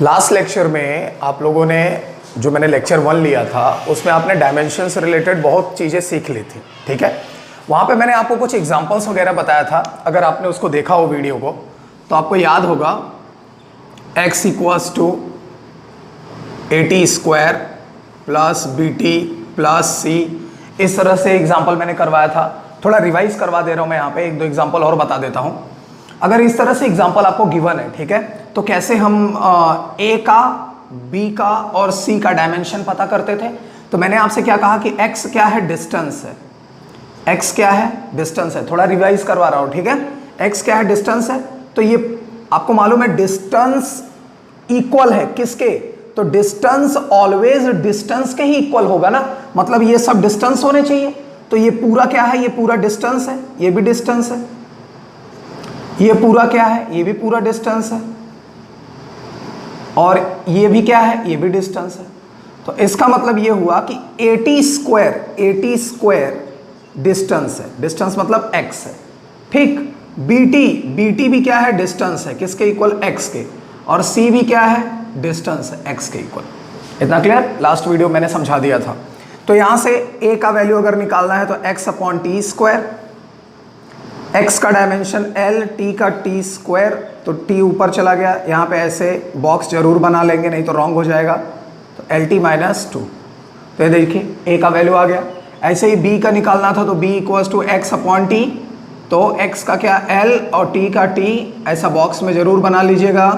Last lecture में आप लोगों ने जो मैंने लेक्चर 1 लिया था उसमें आपने डायमेंशन से रिलेटेड बहुत चीज़ें सीख ली थी, ठीक है। वहाँ पे मैंने आपको कुछ एग्जांपल्स वगैरह बताया था। अगर आपने उसको देखा हो वीडियो को तो आपको याद होगा x equals to AT square plus BT plus C, इस तरह से एग्जाम्पल मैंने करवाया था। थोड़ा रिवाइज करवा दे रहा हूँ मैं यहाँ पे, एक दो एग्जाम्पल और बता देता हूँ। अगर इस तरह से एग्जाम्पल आपको गिवन है, ठीक है, तो कैसे हम A का, B का और C का डायमेंशन पता करते थे। तो मैंने आपसे क्या कहा कि x क्या है, डिस्टेंस है। x क्या है, डिस्टेंस है। थोड़ा रिवाइज करवा रहा हूँ, ठीक है। x क्या है, डिस्टेंस है। तो ये आपको मालूम है डिस्टेंस इक्वल है किसके, तो डिस्टेंस ऑलवेज डिस्टेंस के ही इक्वल होगा ना, मतलब ये सब डिस्टेंस होने चाहिए। तो ये पूरा क्या है, ये पूरा डिस्टेंस है, ये भी डिस्टेंस है। ये पूरा क्या है, ये भी पूरा डिस्टेंस है। और ये भी क्या है, ये भी डिस्टेंस है। तो इसका मतलब ये हुआ कि AT स्क्वायर डिस्टेंस है, डिस्टेंस मतलब x है, ठीक। BT भी क्या है, डिस्टेंस है, किसके इक्वल, x के। और C भी क्या है, डिस्टेंस है, x के इक्वल। इतना क्लियर, लास्ट वीडियो मैंने समझा दिया था। तो यहां से A का वैल्यू अगर निकालना है तो x upon T square, x का डायमेंशन L, T का T स्क्वायर, तो T ऊपर चला गया। यहाँ पे ऐसे बॉक्स जरूर बना लेंगे, नहीं तो रॉन्ग हो जाएगा। तो LT माइनस 2, तो ये देखिए A का वैल्यू आ गया। ऐसे ही B का निकालना था तो B equals to x upon T, तो x का क्या L और T का T, ऐसा बॉक्स में जरूर बना लीजिएगा,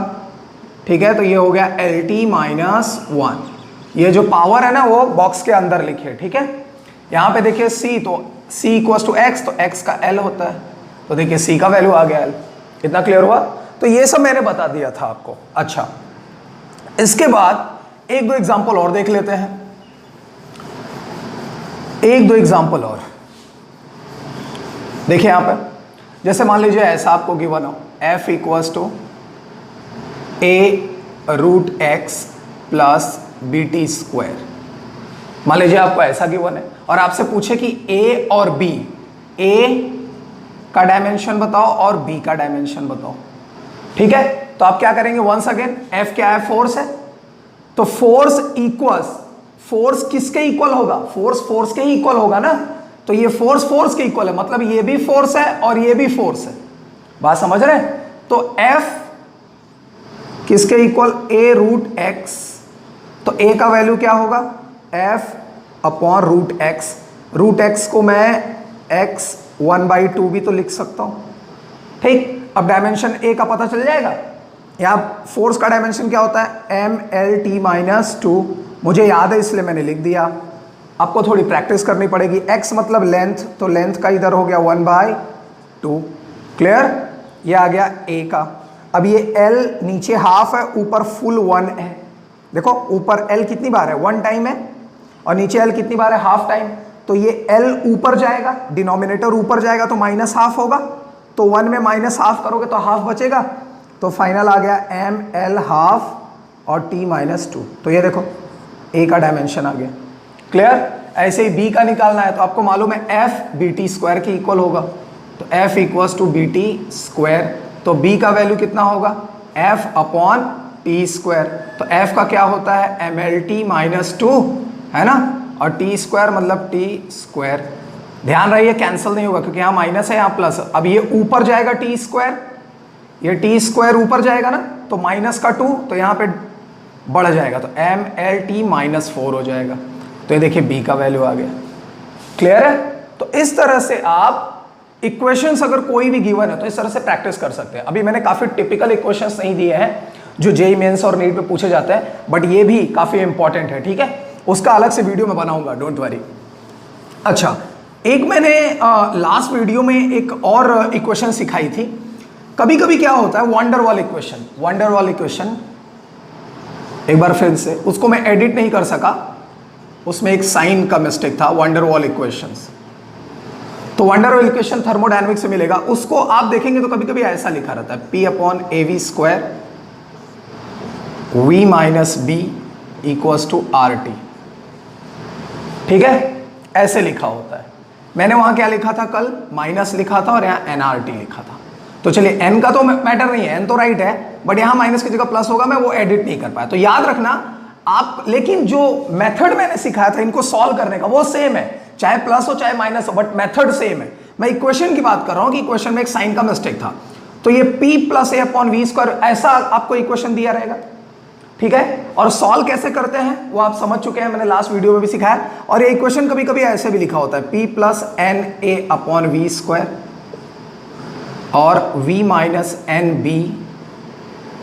ठीक है। तो ये हो गया LT माइनस 1। ये जो पावर है ना वो बॉक्स के अंदर लिखिए, ठीक है। यहाँ पे देखिए C, तो C इक्वल्स टू x, तो x का L होता है। तो देखिए C का वैल्यू आ गया L। इतना क्लियर हुआ। तो ये सब मैंने बता दिया था आपको। अच्छा, इसके बाद एक दो एग्जांपल और देख लेते हैं, एक दो एग्जांपल और देखिए यहाँ पे। जैसे मान लीजिए ऐसा आपको गिवन हो f equals to a√x plus BT square. मान लीजिए आपको ऐसा गिवन है और आपसे पूछे कि A और B, A का डायमेंशन बताओ और B का डायमेंशन बताओ, ठीक है। तो आप क्या करेंगे, वंस अगेन F क्या है, फोर्स है। तो फोर्स इक्वल्स, फोर्स किसके इक्वल होगा, फोर्स के ही इक्वल होगा ना। तो ये फोर्स के इक्वल है, मतलब ये भी फोर्स है और ये भी फोर्स है। बात समझ रहे हैं। तो F किसके इक्वल, A√x। तो A का वैल्यू क्या होगा, F अपॉन √x। √x को मैं x 1/2 भी तो लिख सकता हूं, ठीक। अब डायमेंशन A का पता चल जाएगा। यहाँ फोर्स का डायमेंशन क्या होता है, MLT माइनस 2। मुझे याद है इसलिए मैंने लिख दिया। आपको थोड़ी प्रैक्टिस करनी पड़ेगी। x मतलब लेंथ, तो लेंथ का इधर हो गया 1/2, क्लियर। ये आ गया A का। अब ये L नीचे हाफ है, ऊपर फुल 1 है। देखो ऊपर L कितनी बार है, 1 टाइम है, और नीचे L कितनी बार है, हाफ टाइम। तो ये L ऊपर जाएगा, डिनोमिनेटर ऊपर जाएगा तो माइनस हाफ होगा। तो 1 में माइनस हाफ करोगे तो हाफ बचेगा। तो फाइनल आ गया ML हाफ और T माइनस 2। तो ये देखो A का डायमेंशन आ गया, क्लियर। ऐसे ही B का निकालना है तो आपको मालूम है F BT स्क्वायर के इक्वल होगा। तो F equals to BT square. तो B का वैल्यू कितना होगा, F अपॉन T स्क्वायर। तो F का क्या होता है, MLT माइनस 2, है ना, और T स्क्वायर मतलब T स्क्वायर। ध्यान रहिए कैंसिल नहीं होगा क्योंकि यहाँ माइनस है, यहाँ प्लस। अब ये ऊपर जाएगा T स्क्वायर, ये T स्क्वायर ऊपर जाएगा ना, तो माइनस का 2, तो यहाँ पे बढ़ जाएगा, तो MLT माइनस 4 हो जाएगा। तो ये देखिए B का वैल्यू आ गया, क्लियर है। तो इस तरह से आप इक्वेशंस अगर कोई भी गिवन है तो इस तरह से प्रैक्टिस कर सकते हैं। अभी मैंने काफी टिपिकल इक्वेशंस नहीं दिए हैं जो जेईई मेंस और नीट पे पूछे जाते हैं, बट ये भी काफी इंपॉर्टेंट है, ठीक है। उसका अलग से वीडियो में बनाऊंगा, डोंट वरी। अच्छा, एक मैंने लास्ट वीडियो में एक और इक्वेशन सिखाई थी। कभी कभी क्या होता है, वंडर वॉल इक्वेशन, एक बार फिर से उसको मैं एडिट नहीं कर सका, उसमें एक साइन का मिस्टेक था, वंडर वॉल इक्वेशंस। तो वंडर वॉल इक्वेशन थर्मोडायनेमिक्स से मिलेगा, उसको आप देखेंगे तो कभी कभी ऐसा लिखा रहता है P upon AV square V minus B equals to RT, ठीक है, ऐसे लिखा होता है। मैंने वहां क्या लिखा था, कल माइनस लिखा था और यहाँ NRT लिखा था। तो चलिए n का तो मैटर नहीं है, n तो राइट है, बट यहाँ माइनस की जगह प्लस होगा, मैं वो एडिट नहीं कर पाया। तो याद रखना आप, लेकिन जो मेथड मैंने सिखाया था इनको सॉल्व करने का वो सेम है, चाहे प्लस हो चाहे माइनस हो, बट मेथड सेम है। मैं इक्वेशन की बात कर रहा हूं कि इक्वेशन में एक साइन का मिस्टेक था, तो ये p plus A upon V square ऐसा आपको इक्वेशन दिया रहेगा, ठीक है। और सॉल्व कैसे करते हैं वो आप समझ चुके हैं, मैंने लास्ट वीडियो में भी सिखाया। और ये इक्वेशन कभी कभी ऐसे भी लिखा होता है p plus N A upon V square और v minus N B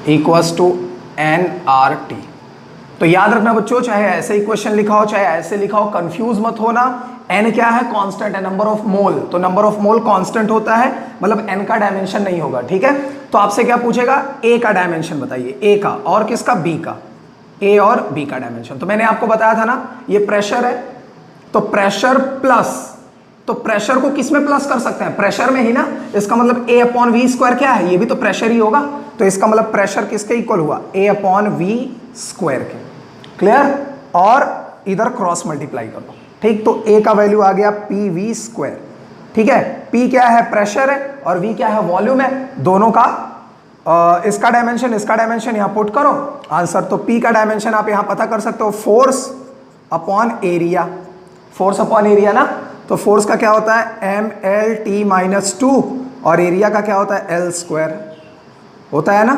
equals to N R T. तो याद रखना बच्चों, चाहे ऐसे इक्वेशन लिखा हो चाहे ऐसे लिखा हो, कंफ्यूज मत होना। n क्या है? कांस्टेंट है, नंबर ऑफ मोल। तो नंबर ऑफ मोल कांस्टेंट होता है, मतलब n का डायमेंशन नहीं होगा, ठीक है। तो आपसे क्या पूछेगा? a का डायमेंशन बताइए, a का, और किसका? b का। a और b का डायमेंशन। तो मैंने आपको बताया था ना, ये प्रेशर है, तो प्रेशर प्लस, तो प्रेशर को किस में प्लस कर सकते हैं? प्रेशर में ही ना। इसका मतलब a अपॉन वी स्क्वायर क्या है? ये भी तो प्रेशर ही होगा। तो इसका मतलब प्रेशर किसके इक्वल हुआ? a अपॉन वी स्क्वायर के। क्लियर? और इधर क्रॉस मल्टीप्लाई कर दो, ठीक। तो a का वैल्यू आ गया पी वी स्क्वायर, ठीक है। p क्या है? प्रेशर है, और v क्या है? वॉल्यूम है। दोनों का इसका डायमेंशन यहां पुट करो आंसर। तो p का डायमेंशन आप यहां पता कर सकते हो, force upon area, force upon area ना। तो फोर्स का क्या होता है? एम एल टी माइनस 2, और एरिया का क्या होता है? एल स्क्वायर होता है ना।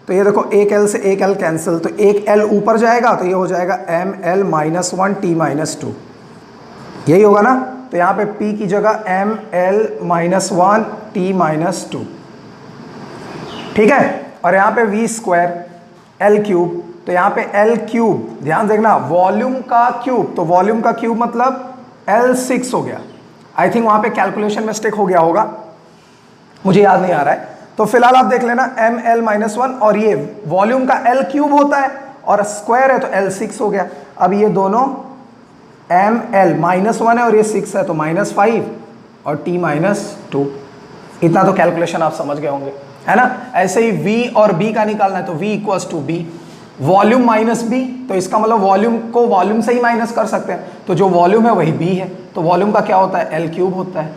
तो ये देखो, एक एल से एक एल कैंसिल, तो एक एल ऊपर जाएगा तो ये हो जाएगा M L minus 1 T minus 2, यही होगा ना। तो यहाँ पे p की जगह M L minus 1 T minus 2, ठीक है। और यहाँ पे v स्क्वायर एल क्यूब, तो यहाँ पे एल क्यूब, ध्यान देखना, वॉल्यूम का क्यूब, तो वॉल्यूम का क्यूब मतलब L6 हो गया। आई थिंक वहां पे कैलकुलेशन मिस्टेक हो गया होगा, मुझे याद नहीं आ रहा है। तो फिलहाल आप देख लेना एम एल माइनस 1, और ये वॉल्यूम का L क्यूब होता है और स्क्वायर है तो L6 हो गया। अब ये दोनों एम एल माइनस 1 है और ये 6 है, तो माइनस 5 और t माइनस 2। इतना तो कैलकुलेशन आप समझ गए होंगे, है ना। ऐसे ही v और b का निकालना है, तो v equals to b, volume minus B, तो इसका मतलब वॉल्यूम को वॉल्यूम से ही माइनस कर सकते हैं, तो जो वॉल्यूम है वही बी है। तो वॉल्यूम का क्या होता है? एल क्यूब होता है।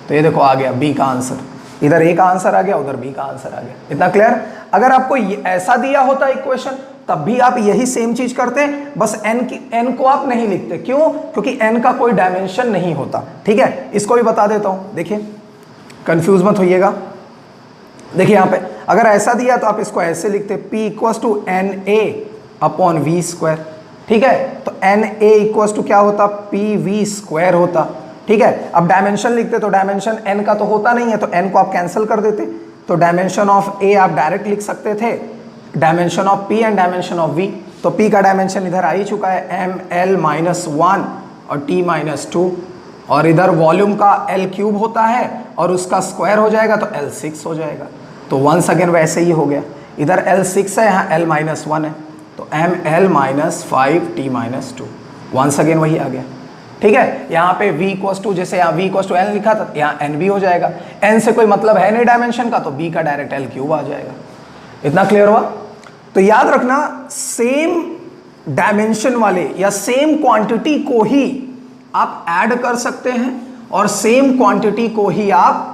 तो ये देखो आ गया बी का आंसर, इधर ए का आंसर आ गया, उधर बी का आंसर आ गया। इतना क्लियर? अगर आपको ऐसा दिया होता इक्वेशन तब भी आप यही सेम चीज करते, बस एन को आप नहीं लिखते। क्यों? क्योंकि एन का कोई डायमेंशन नहीं होता, ठीक है। इसको भी बता देता हूं, देखिए कंफ्यूज मत होइएगा। देखिए यहाँ पे अगर ऐसा दिया तो आप इसको ऐसे लिखते, P equals to N A upon V square, ठीक है। तो एन ए इक्वल्स टू क्या होता? पी वी स्क्वायर होता, ठीक है। अब डायमेंशन लिखते तो डायमेंशन n का तो होता नहीं है, तो n को आप कैंसिल कर देते, तो डायमेंशन ऑफ a आप डायरेक्ट लिख सकते थे, dimension of p and dimension of v। तो p का डायमेंशन इधर आ ही चुका है, एम एल माइनस 1 और t माइनस 2, और इधर वॉल्यूम का L क्यूब होता है और उसका स्क्वायर हो जाएगा तो L6 हो जाएगा। तो वंस अगेन वैसे ही हो गया, इधर L6 है, यहाँ L माइनस 1 है, तो M L minus 5 T minus 2, once again वही आ गया, ठीक है। यहाँ पे v इक्वल्स टू, जैसे यहाँ v इक्वल्स टू n लिखा था, यहाँ n भी हो जाएगा। n से कोई मतलब है नहीं डायमेंशन का, तो b का डायरेक्ट L क्यूब आ जाएगा। इतना क्लियर हुआ? तो याद रखना, सेम डायमेंशन वाले या सेम क्वांटिटी को ही आप ऐड कर सकते हैं और सेम क्वांटिटी को ही आप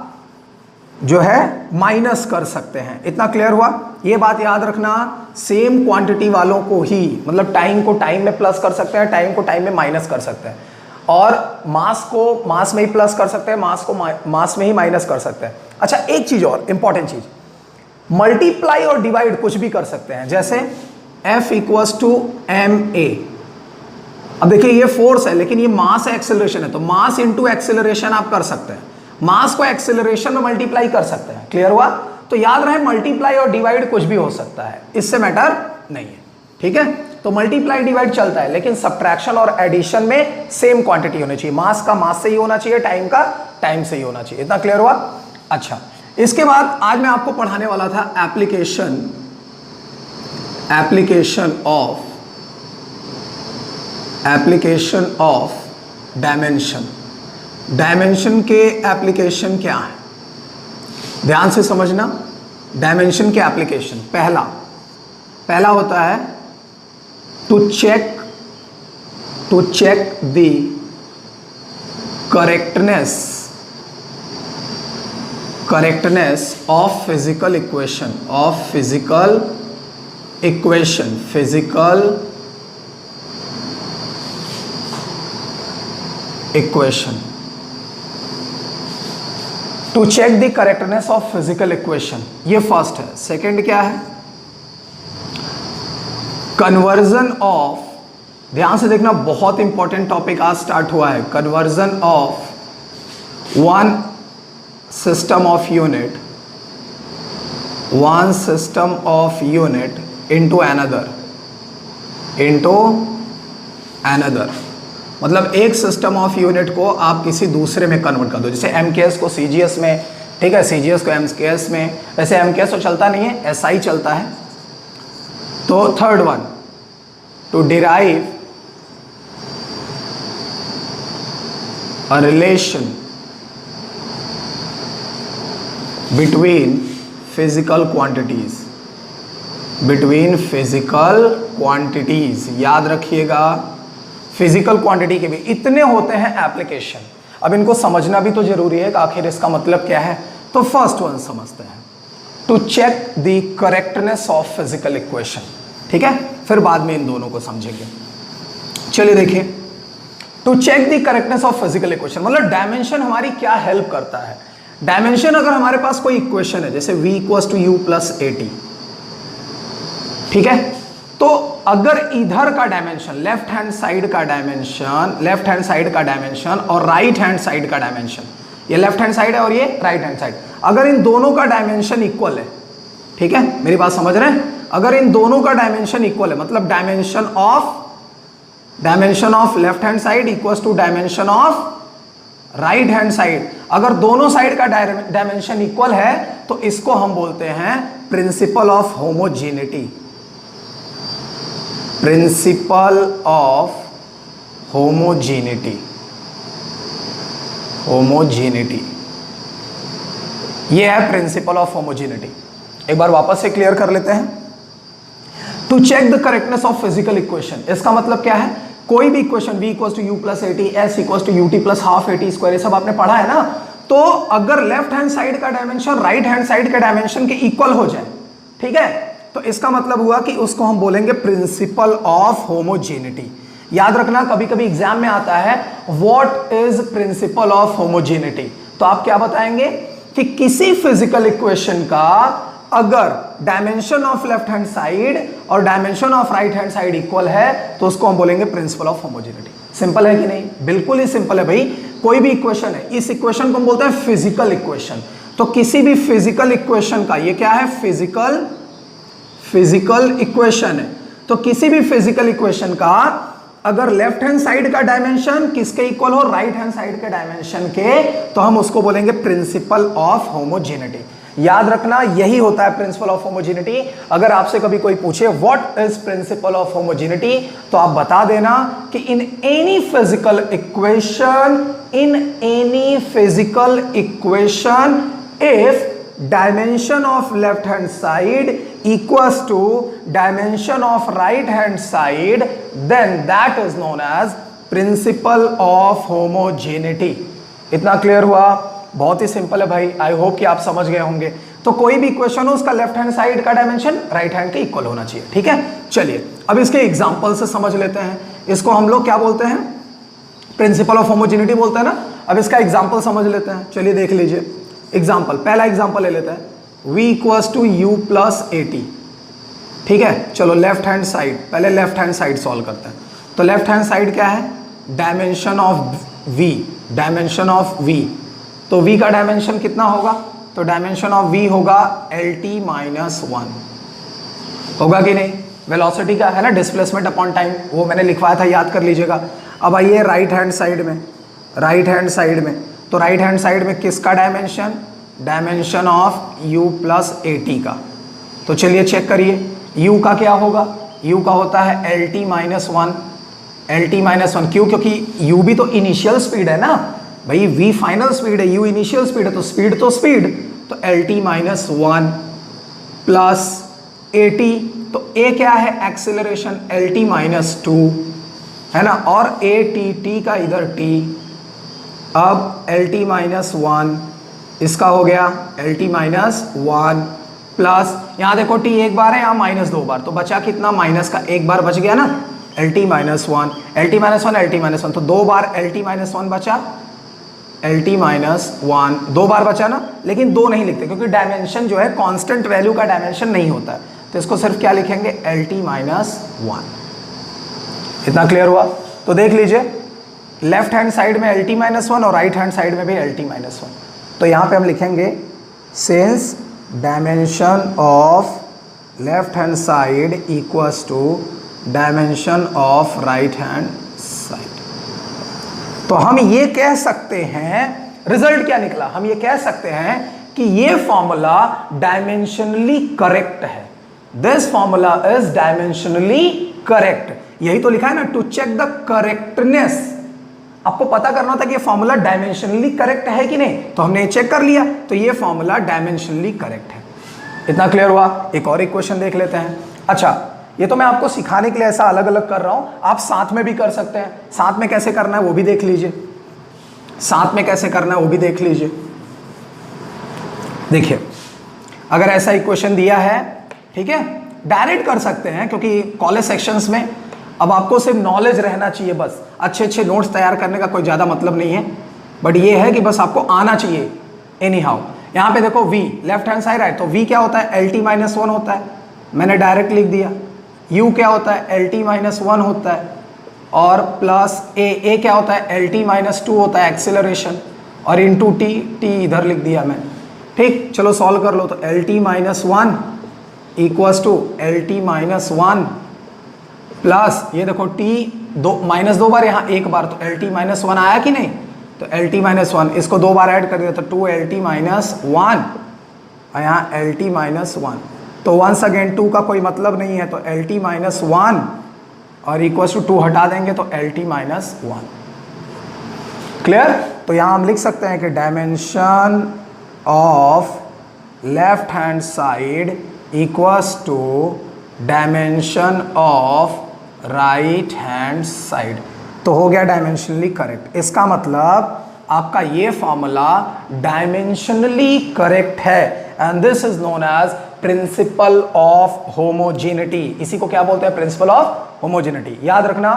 जो है माइनस कर सकते हैं। इतना क्लियर हुआ? ये बात याद रखना, सेम क्वांटिटी वालों को ही, मतलब टाइम को टाइम में प्लस कर सकते हैं, टाइम को टाइम में माइनस कर सकते हैं, और मास को मास में ही प्लस कर सकते हैं, मास को मास में ही माइनस कर सकते हैं। अच्छा, एक चीज और इंपॉर्टेंट चीज, मल्टीप्लाई और डिवाइड कुछ भी कर सकते हैं, जैसे F equals to M A. अब देखिए ये फोर्स है लेकिन ये मास है, एक्सेलरेशन है, तो मास इंटू एक्सेलरेशन आप कर सकते हैं, मास को एक्सेलरेशन में मल्टीप्लाई कर सकते हैं। क्लियर हुआ? तो याद रहे, मल्टीप्लाई और डिवाइड कुछ भी हो सकता है, इससे मैटर नहीं है, ठीक है। तो मल्टीप्लाई डिवाइड चलता है, लेकिन सब्ट्रैक्शन और एडिशन में सेम क्वांटिटी होनी चाहिए, मास का मास से ही होना चाहिए, टाइम का टाइम से ही होना चाहिए। इतना क्लियर हुआ? अच्छा, इसके बाद आज मैं आपको पढ़ाने वाला था एप्लीकेशन ऑफ डायमेंशन। डायमेंशन के एप्लीकेशन क्या है, ध्यान से समझना। डायमेंशन के एप्लीकेशन, पहला होता है to check the correctness of physical equation, to check the correctness of physical equation, ये फर्स्ट है। सेकंड क्या है? कन्वर्जन ऑफ, ध्यान से देखना, बहुत इंपॉर्टेंट टॉपिक आज स्टार्ट हुआ है। Conversion of one system of unit into another, मतलब एक सिस्टम ऑफ यूनिट को आप किसी दूसरे में कन्वर्ट कर दो। जैसे एमकेएस को सीजीएस में, ठीक है, सीजीएस को एमकेएस में। वैसे एमकेएस तो चलता नहीं है, एसआई चलता है। तो third one, to derive a relation between physical quantities, याद रखिएगा, फिजिकल क्वांटिटी के भी इतने होते हैं एप्लीकेशन। अब इनको समझना भी तो जरूरी है कि आखिर इसका मतलब क्या है। तो फर्स्ट वन समझते हैं, to check the correctness of physical equation, ठीक है, फिर बाद में इन दोनों को समझेंगे। चलिए देखिए, to check the correctness of physical equation मतलब डायमेंशन हमारी क्या हेल्प करता है। डायमेंशन, अगर हमारे पास कोई इक्वेशन है जैसे v = u + at, ठीक है, तो अगर इधर का डायमेंशन, लेफ्ट हैंड साइड का डायमेंशन और राइट हैंड साइड का डायमेंशन, ये लेफ्ट हैंड साइड है और ये राइट हैंड साइड, अगर इन दोनों का डायमेंशन इक्वल है, ठीक है, मेरी बात समझ रहे हैं, अगर इन दोनों का डायमेंशन इक्वल है, मतलब dimension of left hand side equals to dimension of right hand side, अगर दोनों साइड का डायमेंशन इक्वल है तो इसको हम बोलते हैं प्रिंसिपल ऑफ होमोजेनिटी। ये है प्रिंसिपल ऑफ होमोजेनिटी। एक बार वापस से क्लियर कर लेते हैं। To check the correctness of physical equation, इसका मतलब क्या है, कोई भी equation v = u + at, s = ut + ½ at², ये सब आपने पढ़ा है ना। तो अगर लेफ्ट हैंड साइड का डायमेंशन राइट हैंड साइड के डायमेंशन के इक्वल हो जाए, ठीक है, तो इसका मतलब हुआ कि उसको हम बोलेंगे प्रिंसिपल ऑफ होमोजेनिटी। याद रखना, कभी कभी एग्जाम में आता है what is principle of homogeneity, तो आप क्या बताएंगे कि किसी फिजिकल इक्वेशन का अगर dimension of left hand side और dimension of right hand side equal है तो उसको हम बोलेंगे प्रिंसिपल ऑफ होमोजेनिटी। सिंपल है कि नहीं? बिल्कुल ही सिंपल है भाई। कोई भी इक्वेशन है, इस इक्वेशन को हम बोलते हैं फिजिकल इक्वेशन। तो किसी भी फिजिकल इक्वेशन का, ये क्या है, फिजिकल इक्वेशन है, तो किसी भी फिजिकल इक्वेशन का अगर लेफ्ट हैंड साइड का डायमेंशन किसके इक्वल हो, राइट हैंड साइड के डायमेंशन के, तो हम उसको बोलेंगे प्रिंसिपल ऑफ होमोजेनिटी। याद रखना, यही होता है प्रिंसिपल ऑफ होमोजेनिटी। अगर आपसे कभी कोई पूछे what is principle of homogeneity, तो आप बता देना कि in any physical equation if dimension of left hand side equals to dimension of right hand side, then that is known as principle of homogeneity. इतना क्लियर हुआ? बहुत ही simple है भाई, आई होप कि आप समझ गए होंगे। तो कोई भी इक्वेशन हो, उसका लेफ्ट हैंड साइड का डायमेंशन राइट हैंड के इक्वल होना चाहिए, ठीक है। चलिए अब इसके एग्जांपल से समझ लेते हैं। इसको हम लोग क्या बोलते हैं, प्रिंसिपल ऑफ होमोजेनिटी बोलते हैं ना। अब इसका एग्जांपल समझ लेते हैं। चलिए देख लीजिए एग्जांपल, पहला एग्जांपल ले लेते हैं, v = u + at, ठीक है। चलो लेफ्ट हैंड साइड, पहले लेफ्ट हैंड साइड सॉल्व करते हैं। तो लेफ्ट हैंड साइड क्या है, डायमेंशन ऑफ v, तो v का डायमेंशन कितना होगा, तो डायमेंशन ऑफ v होगा LT-1, होगा कि नहीं। वेलोसिटी का है ना, डिस्प्लेसमेंट अपॉन टाइम, वो मैंने लिखवाया था, याद कर लीजिएगा। अब आइए राइट हैंड साइड में, तो राइट हैंड साइड में किसका dimension, dimension of u + at का। तो चलिए चेक करिए, u का क्या होगा, u का होता है LT-1, क्यों, क्योंकि u भी तो इनिशियल स्पीड है ना भाई, v फाइनल स्पीड है, u इनिशियल स्पीड है, तो स्पीड, तो LT-1 + at, तो a क्या है, एक्सेलरेशन, LT-2 है ना, और at का इधर t, अब LT-1 इसका हो गया L T minus one plus, यहाँ देखो टी एक बार है, यहाँ माइनस दो बार, तो बचा कितना, माइनस का एक बार बच गया ना, L T minus one, L T minus one, L T minus one, तो दो बार एल टी माइनस वन बचा, एल टी माइनस वन दो बार बचा ना, लेकिन दो नहीं लिखते क्योंकि डायमेंशन जो है कांस्टेंट वैल्यू का डायमेंशन नहीं होता है, तो इसको सिर्फ क्या लिखेंगे, एल टी माइनस वन। इतना क्लियर हुआ? तो देख लीजिए लेफ्ट हैंड साइड में एल टी माइनस वन और राइट हैंड साइड में भी एल टी माइनस वन, तो यहाँ पे हम लिखेंगे since dimension of left hand side equals to dimension of right hand side, तो हम ये कह सकते हैं, रिजल्ट क्या निकला, हम ये कह सकते हैं कि ये फॉर्मूला डायमेंशनली करेक्ट है, this formula is dimensionally correct. यही तो लिखा है ना, टू चेक द करेक्टनेस, आपको पता करना था कि ये फॉर्मूला डायमेंशनली करेक्ट है कि नहीं, तो हमने चेक कर लिया, तो ये फॉर्मूला डायमेंशनली करेक्ट है। इतना क्लियर हुआ? एक और इक्वेशन देख लेते हैं। अच्छा, ये तो मैं आपको सिखाने के लिए ऐसा अलग अलग कर रहा हूं, आप साथ में भी कर सकते हैं, साथ में कैसे करना है वो भी देख लीजिए, साथ में कैसे करना है वो भी देख लीजिए। देखिए अगर ऐसा इक्वेशन दिया है, ठीक है, डायरेक्ट कर सकते हैं क्योंकि कॉलेज सेक्शंस में अब आपको सिर्फ नॉलेज रहना चाहिए, बस अच्छे अच्छे नोट्स तैयार करने का कोई ज़्यादा मतलब नहीं है, बट ये है कि बस आपको आना चाहिए एनी हाउ। यहाँ पे देखो v लेफ्ट हैंड साइड है, तो v क्या होता है, एल टी माइनस वन होता है, मैंने डायरेक्ट लिख दिया। u क्या होता है, एल टी माइनस वन होता है, और प्लस a क्या होता है, एल टी माइनस टू होता है एक्सेलरेशन, और इंटू t इधर लिख दिया मैंने। ठीक, चलो सॉल्व कर लो, तो L T minus one equals to L T minus one plus ये देखो t दो माइनस दो बार, यहाँ एक बार, तो एल टी माइनस वन आया कि नहीं, तो एल टी माइनस वन, इसको दो बार ऐड कर दिया तो two L T minus one, और यहाँ एल टी माइनस वन, तो वंस अगेन टू का कोई मतलब नहीं है, तो एल टी माइनस वन और इक्वल्स टू टू हटा देंगे तो L T minus one. Clear? तो यहाँ हम लिख सकते हैं कि dimension of left hand side equals to dimension of right hand side, तो हो गया डायमेंशनली करेक्ट। इसका मतलब आपका ये फॉर्मूला डायमेंशनली करेक्ट है, and this is known as principle of homogeneity. इसी को क्या बोलते हैं, प्रिंसिपल ऑफ होमोजेनिटी। याद रखना,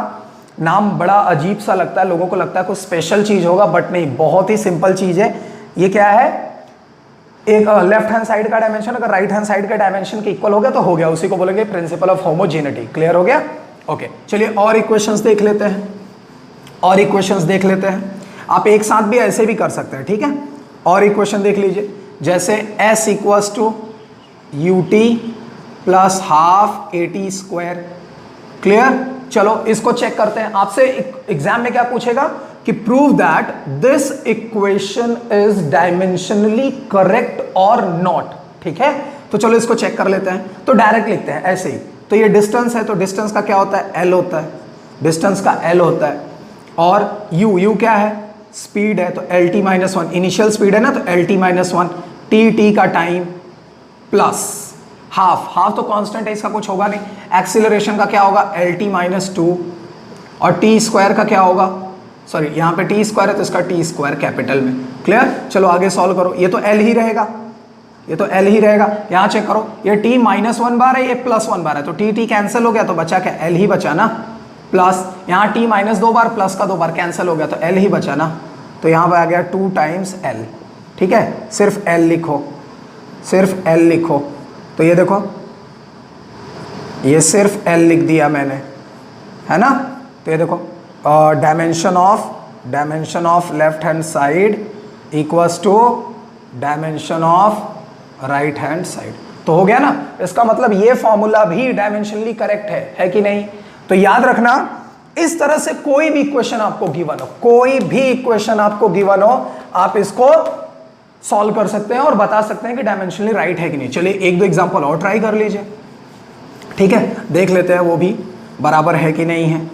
नाम बड़ा अजीब सा लगता है, लोगों को लगता है कुछ स्पेशल चीज होगा, बट नहीं, बहुत ही सिंपल चीज है। ये क्या है, एक लेफ्ट हैंड साइड का डायमेंशन अगर राइट हैंड साइड के डायमेंशन के इक्वल हो गया तो हो गया, उसी को बोलेंगे प्रिंसिपल ऑफ होमोजेनिटी। क्लियर हो गया? ओके, चलिए और इक्वेशंस देख लेते हैं, और इक्वेशंस देख लेते हैं। आप एक साथ भी ऐसे भी कर सकते हैं, ठीक है। और इक्वेशन देख लीजिए, जैसे s equals to U T plus half A T square. Clear? चलो इसको चेक करते हैं। आपसे एग्जाम में क्या पूछेगा कि prove that this equation is dimensionally correct और नॉट। ठीक है, तो चलो इसको चेक कर लेते हैं। तो डायरेक्ट लिखते हैं ऐसे ही। तो ये डिस्टेंस है, तो डिस्टेंस का क्या होता है, एल होता है, डिस्टेंस का एल होता है। और यू क्या है, स्पीड है, तो L T minus one, initial speed है ना, तो L T minus one, T का टाइम प्लस हाफ तो कांस्टेंट है, इसका कुछ होगा नहीं। एक्सीलरेशन का क्या होगा, एल टी माइनस टू, और टी स्क्वायर का क्या होगा, सॉरी यहाँ पे टी स्क्वायर है तो इसका टी स्क्वायर कैपिटल में। क्लियर? चलो आगे सॉल्व करो। ये तो एल ही रहेगा, ये तो एल ही रहेगा। यहाँ चेक करो, ये टी माइनस वन बार है, ये प्लस वन बार है, तो टी कैंसिल हो गया, तो बचा क्या, एल ही बचा ना। प्लस यहाँ टी माइनस दो बार, प्लस का दो बार कैंसिल हो गया, तो एल ही बचा ना। तो यहाँ पर आ गया 2 टाइम्स एल। ठीक है, सिर्फ एल लिखो, सिर्फ एल लिखो। तो ये देखो, ये सिर्फ एल लिख दिया मैंने, है ना। तो ये देखो, dimension of left hand side equals to dimension of right hand side. तो हो गया ना। इसका मतलब ये फॉर्मूला भी डायमेंशनली करेक्ट है कि नहीं। तो याद रखना, इस तरह से कोई भी इक्वेशन आपको गिवन हो, कोई भी इक्वेशन आपको गिवन हो, आप इसको सॉल्व कर सकते हैं और बता सकते हैं कि डायमेंशनली राइट है कि नहीं। चलिए एक दो एग्जांपल और ट्राई कर लीजिए। ठीक है, देख लेते हैं वो भी बराबर है कि नहीं है।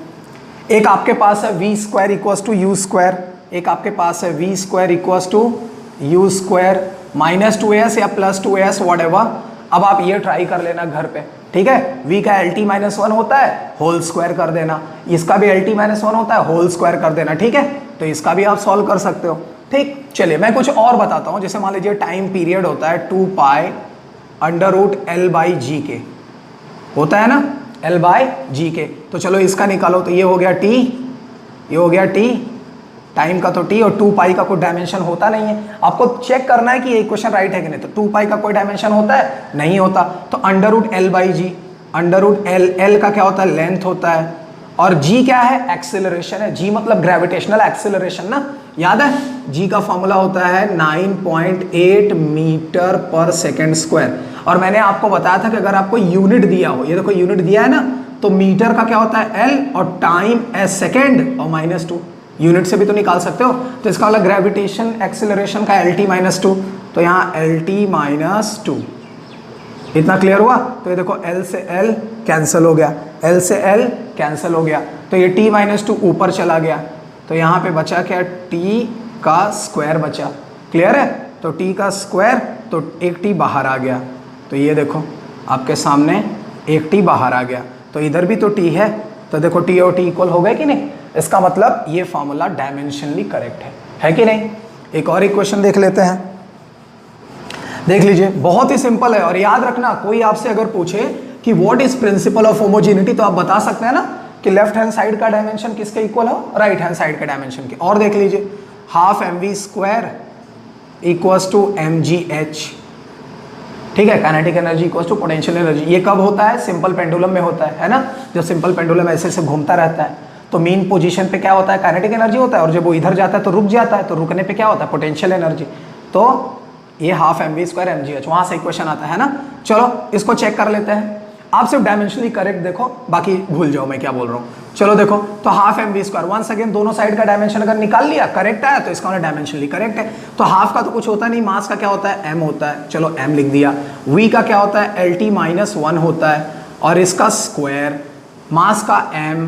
एक आपके पास है V square equals to U square, एक आपके पास है V square equals to U square minus 2s या प्लस 2s व्हाटएवर। अब आप ये ट्राई कर लेना घर पे। ठीक है, v का एल टी माइनस वन होता है, होल स्क्वायर कर देना। इसका भी एल टी माइनस वन होता है, होल स्क्वायर कर देना। ठीक है, तो इसका भी आप सॉल्व कर सकते हो। ठीक, चलिए मैं कुछ और बताता हूं, जैसे मान लीजिए टाइम पीरियड होता है 2 pi under root L by G के, होता है ना एल बाई जी के। तो चलो इसका निकालो, तो ये हो गया टी, ये हो गया टी, टाइम का तो टी, और 2 पाई का कोई डायमेंशन होता नहीं है। आपको चेक करना है कि ये इक्वेशन राइट है कि नहीं। तो 2 पाई का कोई डायमेंशन होता है, नहीं होता। तो under root L by G, under root L, L का क्या होता है, लेंथ होता है, और जी क्या है, एक्सेलरेशन है। जी मतलब ग्रेविटेशनल एक्सेलरेशन ना, याद है। जी का फॉर्मूला होता है 9.8 मीटर पर सेकेंड स्क्वायर। और मैंने आपको बताया था कि अगर आपको यूनिट दिया हो, ये देखो यूनिट दिया है ना, तो मीटर का क्या होता है एल, और टाइम एस सेकेंड, और -2 यूनिट से भी तो निकाल सकते हो। तो इसका वाला ग्रेविटेशन एक्सेलरेशन का एल टी -2, तो यहाँ एल टी -2, इतना क्लियर हुआ। तो ये देखो एल से एल कैंसिल हो गया, एल से एल कैंसिल हो गया, तो ये t -2 ऊपर चला गया, तो यहाँ पे बचा क्या, t का स्क्वायर बचा। क्लियर है। तो t का स्क्वायर, तो एक t बाहर आ गया, तो ये देखो आपके सामने एक t बाहर आ गया, तो इधर भी तो t है, तो देखो t और t इक्वल हो गए कि नहीं। इसका मतलब ये फॉर्मूला डायमेंशनली करेक्ट है कि नहीं। एक और इक्वेशन देख लेते हैं, देख लीजिए, बहुत ही सिंपल है। और याद रखना, कोई आपसे अगर पूछे कि what is principle of homogeneity, तो आप बता सकते हैं ना कि लेफ्ट हैंड साइड का डायमेंशन किसके इक्वल हो, राइट हैंड साइड के डायमेंशन के। और देख लीजिए, half mv square equals to mgh, ठीक है, kinetic energy equals to potential energy. ये कब होता है, सिंपल पेंडुलम में होता है ना। जब सिंपल पेंडुलम ऐसे से घूमता रहता है तो मीन पोजीशन पे क्या होता है, काइनेटिक एनर्जी होता है, और जब वो इधर जाता है तो रुक जाता है, तो रुकने पे क्या होता है, पोटेंशियल एनर्जी। तो ये हाफ mv स्क्वायर mgh, वहां से इक्वेशन आता है ना। चलो इसको चेक कर लेते हैं। आप सिर्फ डायमेंशनली करेक्ट देखो, बाकी भूल जाओ मैं क्या बोल रहा हूँ। चलो देखो, तो half mv square, once again दोनों साइड का डायमेंशन अगर निकाल लिया, करेक्ट आया, तो इसका डायमेंशनली करेक्ट है। तो हाफ का तो कुछ होता नहीं, मास का क्या होता है, m होता है, चलो m लिख दिया। v का क्या होता है, lt -1 होता है, और इसका स्क्वायर, मास का m,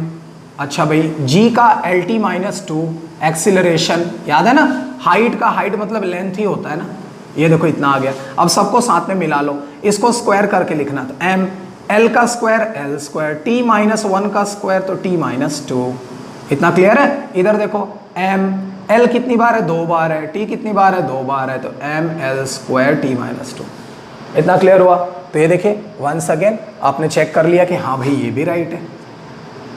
अच्छा भाई, g का lt -2, एक्सीलरेशन याद है ना, हाइट का, हाइट मतलब लेंथ ही होता है ना, ये देखो इतना आ गया। अब सबको साथ में मिला लो, इसको स्क्वायर करके लिखना, तो m, l का स्क्वायर l स्क्वायर, t -1 का स्क्वायर, तो t -2, इतना क्लियर है। इधर देखो m, l कितनी बार है, 2 बार है, t कितनी बार है, 2 बार है, तो m l स्क्वायर t -2, इतना क्लियर हुआ। तो ये देखिए वंस अगेन आपने चेक कर लिया कि हाँ भाई ये भी राइट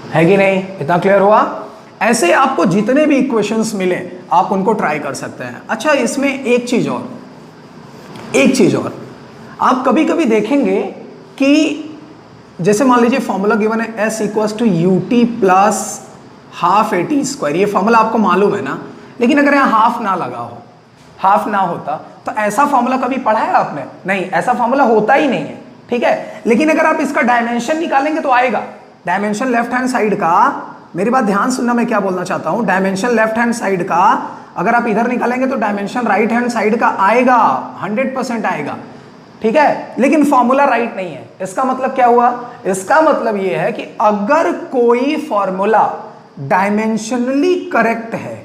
है कि नहीं, इतना क्लियर हुआ। ऐसे आपको जितने भी इक्वेशंस मिले आप उनको ट्राई कर सकते हैं। अच्छा, इसमें एक चीज और, आप कभी कभी देखेंगे कि जैसे मान लीजिए फॉर्मूला गिवन है s equals to ut plus half at square, ये फॉर्मूला आपको मालूम है ना, लेकिन अगर यहाँ हाफ ना लगा हो, हाफ ना होता, तो ऐसा फॉर्मूला कभी पढ़ा है आपने, नहीं, ऐसा फॉर्मूला होता ही नहीं है, ठीक है। लेकिन अगर आप इसका डायमेंशन निकालेंगे तो आएगा। डायमेंशन लेफ्ट हैंड साइड का, मेरी बात ध्यान सुनना, मैं क्या बोलना चाहता हूं, डायमेंशन लेफ्ट हैंड साइड का अगर आप इधर निकालेंगे तो डायमेंशन राइट हैंड साइड का आएगा, 100% आएगा, ठीक है। लेकिन फॉर्मूला राइट नहीं है। इसका मतलब क्या हुआ, इसका मतलब यह है कि अगर कोई फॉर्मूला डायमेंशनली करेक्ट है,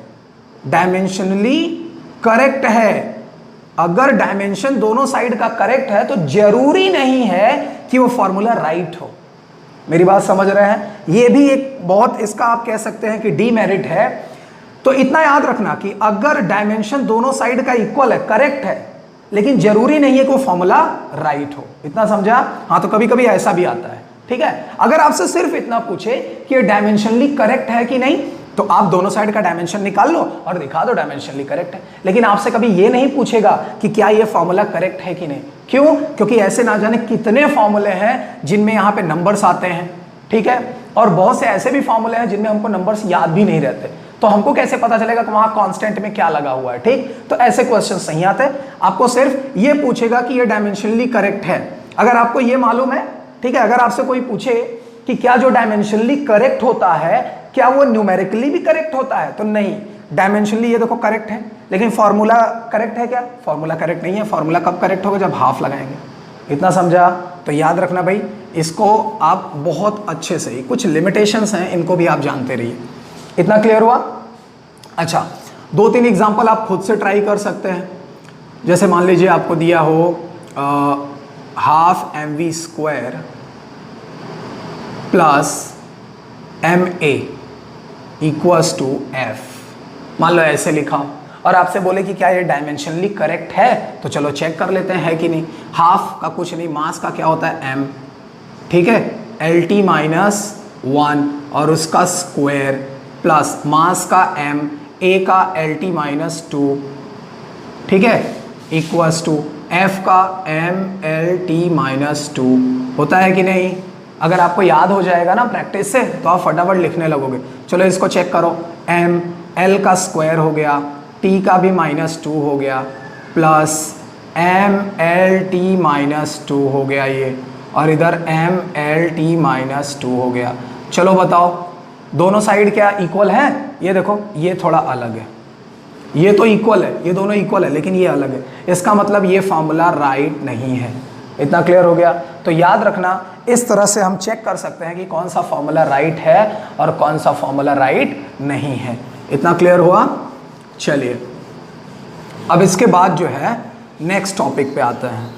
डायमेंशनली करेक्ट है, अगर डायमेंशन दोनों साइड का करेक्ट है, तो जरूरी नहीं है कि वो फॉर्मूला राइट हो। मेरी बात समझ रहे हैं, ये भी एक बहुत, इसका आप कह सकते हैं कि डीमेरिट है। तो इतना याद रखना कि अगर डायमेंशन दोनों साइड का इक्वल है, करेक्ट है, लेकिन जरूरी नहीं है कि वो फॉर्मूला राइट हो, इतना समझा। हाँ, तो कभी कभी ऐसा भी आता है, ठीक है। अगर आपसे सिर्फ इतना पूछे कि ये डायमेंशनली करेक्ट है कि नहीं, तो आप दोनों साइड का डायमेंशन निकाल लो और दिखा दो डायमेंशनली करेक्ट है। लेकिन आपसे कभी ये नहीं पूछेगा कि क्या ये फॉर्मूला करेक्ट है कि नहीं। क्यों? क्योंकि ऐसे ना जाने कितने फॉर्मूले हैं जिनमें यहाँ पे नंबर्स आते हैं, ठीक है, और बहुत से ऐसे भी फॉर्मूले हैं जिनमें हमको नंबर्स याद भी नहीं रहते, तो हमको कैसे पता चलेगा कि वहां कांस्टेंट में क्या लगा हुआ है, ठीक। तो ऐसे क्वेश्चंस नहीं आते। आपको सिर्फ ये पूछेगा कि ये डायमेंशनली करेक्ट है। अगर आपको ये मालूम है, ठीक है, अगर आपसे कोई पूछे कि क्या जो डायमेंशनली करेक्ट होता है क्या वो न्यूमेरिकली भी करेक्ट होता है, तो नहीं, डायमेंशनली ये देखो करेक्ट है, लेकिन फॉर्मूला करेक्ट है क्या, फॉर्मूला करेक्ट नहीं है। फॉर्मूला कब करेक्ट होगा, जब हाफ लगाएंगे, इतना समझा। तो याद रखना भाई, इसको आप बहुत अच्छे से, कुछ लिमिटेशंस हैं इनको भी आप जानते रहिए, इतना क्लियर हुआ। अच्छा, 2-3 एग्जांपल आप खुद से ट्राई कर सकते हैं। जैसे मान लीजिए आपको दिया हो half mv square plus ma equals to f, मान लो ऐसे लिखा हो, और आपसे बोले कि क्या ये डायमेंशनली करेक्ट है, तो चलो चेक कर लेते हैं कि नहीं। हाफ का कुछ नहीं, मास का क्या होता है m, ठीक है, LT माइनस 1 और उसका स्क्वायर प्लस मास का m, a का LT माइनस 2, ठीक है, इक्वल्स टू f का MLT माइनस 2। होता है कि नहीं? अगर आपको याद हो जाएगा ना प्रैक्टिस से तो आप फटाफट लिखने लगोगे। चलो इसको चेक करो, m l का स्क्वायर हो गया, t का भी माइनस 2 हो गया, प्लस MLT माइनस 2 हो गया ये, और इधर MLT माइनस 2 हो गया। चलो बताओ दोनों साइड क्या इक्वल है? ये देखो ये थोड़ा अलग है, ये तो इक्वल है, ये दोनों इक्वल है लेकिन ये अलग है, इसका मतलब ये फॉर्मूला राइट नहीं है। इतना क्लियर हो गया? तो याद रखना, इस तरह से हम चेक कर सकते हैं कि कौन सा फॉर्मूला राइट है और कौन सा फॉर्मूला राइट नहीं है। इतना क्लियर हुआ? चलिए अब इसके बाद जो है नेक्स्ट टॉपिक पे आते हैं।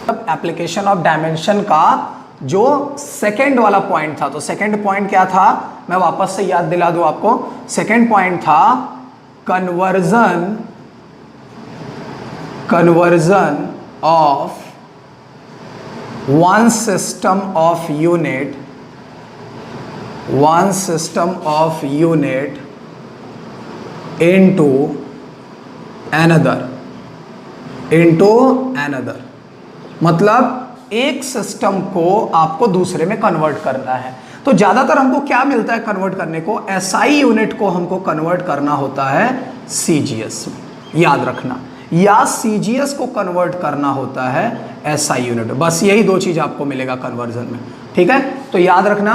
अब एप्लीकेशन ऑफ डायमेंशन का जो सेकेंड वाला पॉइंट था, तो सेकेंड पॉइंट क्या था, मैं वापस से याद दिला दूं आपको। सेकेंड पॉइंट था conversion of one system of unit into another मतलब एक सिस्टम को आपको दूसरे में कन्वर्ट करना है। तो ज्यादातर हमको क्या मिलता है कन्वर्ट करने को? SI यूनिट को हमको कन्वर्ट करना होता है CGS में, याद रखना, या CGS को कन्वर्ट करना होता है SI यूनिट। बस यही दो चीज आपको मिलेगा कन्वर्जन में, ठीक है? तो याद रखना,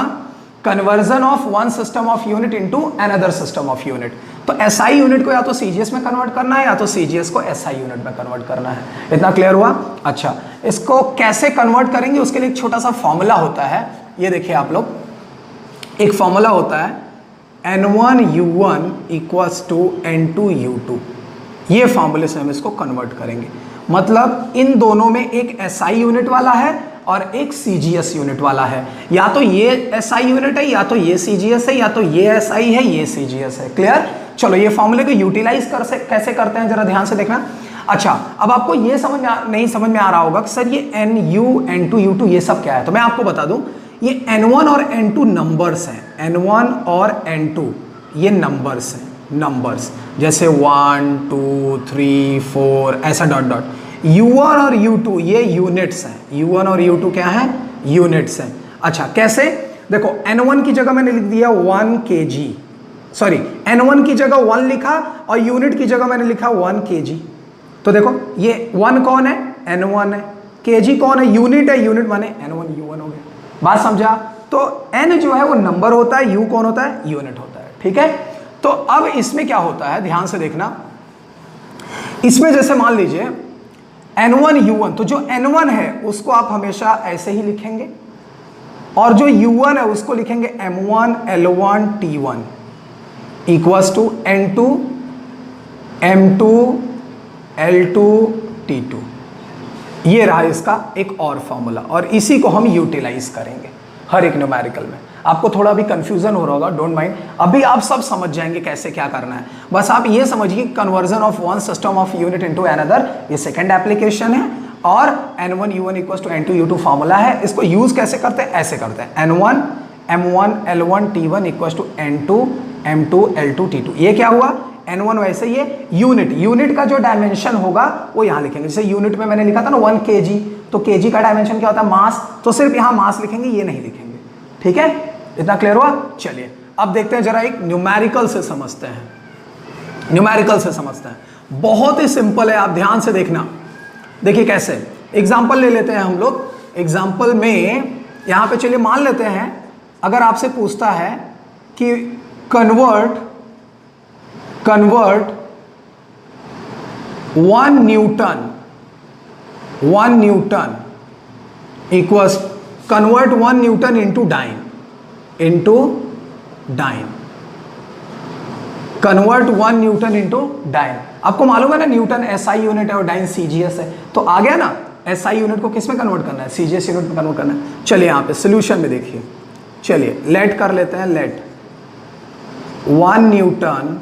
conversion of one system of unit into another system of unit. तो SI यूनिट को या तो CGS में कन्वर्ट करना है या तो CGS को SI यूनिट में कन्वर्ट करना है। इतना क्लियर हुआ? अच्छा, इसको कैसे कन्वर्ट करेंगे उसके लिए एक छोटा सा फॉर्मूला होता है, ये देखिए आप लोग, एक फॉर्मूला होता है N1U1 इक्वल्स टू N2U2। ये फॉर्मूले से हम इसको कन्वर्ट करेंगे। मतलब इन दोनों में एक SI यूनिट वाला है और एक CGS यूनिट वाला है, या तो ये SI यूनिट है या तो ये CGS है, या तो ये SI है ये CGS है। क्लियर? चलो ये फॉर्मूले को यूटिलाइज कैसे करते हैं जरा ध्यान से देखना। अच्छा, अब आपको ये नहीं समझ में आ रहा होगा कि सर ये NU N2 U2 ये सब क्या है, तो मैं आपको बता दूं, ये N1 और N2 नंबर्स हैं। N1 और N2 ये नंबर्स हैं, नंबर्स जैसे 1 2 3 4 ऐसा डॉट डॉट। U1 और U2 ये यूनिट्स हैं। U1 और U2 क्या है? यूनिट्स हैं। अच्छा कैसे? देखो N1 की जगह मैंने लिख दिया 1 kg, सॉरी N1 की जगह 1 लिखा और यूनिट की जगह मैंने लिखा 1 kg। तो देखो ये 1 कौन है? N1 है। kg कौन है? यूनिट है, यूनिट माने N1 U1 हो गया। बात समझा? तो N जो है वो नंबर होता है, U कौन होता है? यूनिट होता है। ठीक है, तो अब इसमें क्या होता है ध्यान से देखना। इसमें जैसे मान लीजिए N1 U1, तो जो N1 है उसको आप हमेशा ऐसे ही लिखेंगे और जो U1 है उसको लिखेंगे M1 L1 T1 equals to N2 M2 L2 T2। ये रहा इसका एक और फॉर्मूला, और इसी को हम यूटिलाइज करेंगे हर एक न्यूमेरिकल में। आपको थोड़ा भी कंफ्यूजन हो रहा होगा, डोंट माइंड, अभी आप सब समझ जाएंगे कैसे क्या करना है। बस आप ये समझिए conversion of one system of unit into another ये सेकंड एप्लीकेशन है, और N1 U1 equals to N2 U2 formula है। इसको यूज कैसे करते हैं? ऐसे करते हैं N1 M1 L1 T1 equals to N2 M2 L2 T2। ये क्या हुआ? N1 वैसे ये यूनिट का जो डायमेंशन होगा वो यहाँ लिखेंगे। जैसे यूनिट में मैंने लिखा था ना 1 kg, तो kg का डायमेंशन क्या होता है? मास, तो सिर्फ यहाँ मास लिखेंगे, ये नहीं लिखेंगे। ठीक है, इतना क्लियर हुआ? चलिए अब देखते हैं, जरा एक न्यूमेरिकल से समझते हैं। न्यूमेरिकल से समझते हैं, बहुत ही सिंपल है, आप ध्यान से देखना। देखिए कैसे, एग्जाम्पल ले लेते हैं हम लोग। एग्जाम्पल में यहां पे चलिए मान लेते हैं, अगर आपसे पूछता है कि convert 1 newton equals, convert 1 newton into dyne, convert 1 newton into dyne. आपको मालूम है ना न्यूटन SI यूनिट है और डाइन CGS है, तो आ गया ना, SI यूनिट को किस में कन्वर्ट करना है? CGS यूनिट में कन्वर्ट करना है। चलिए यहाँ पे सोल्यूशन में देखिए, चलिए लेट कर लेते हैं, let 1 newton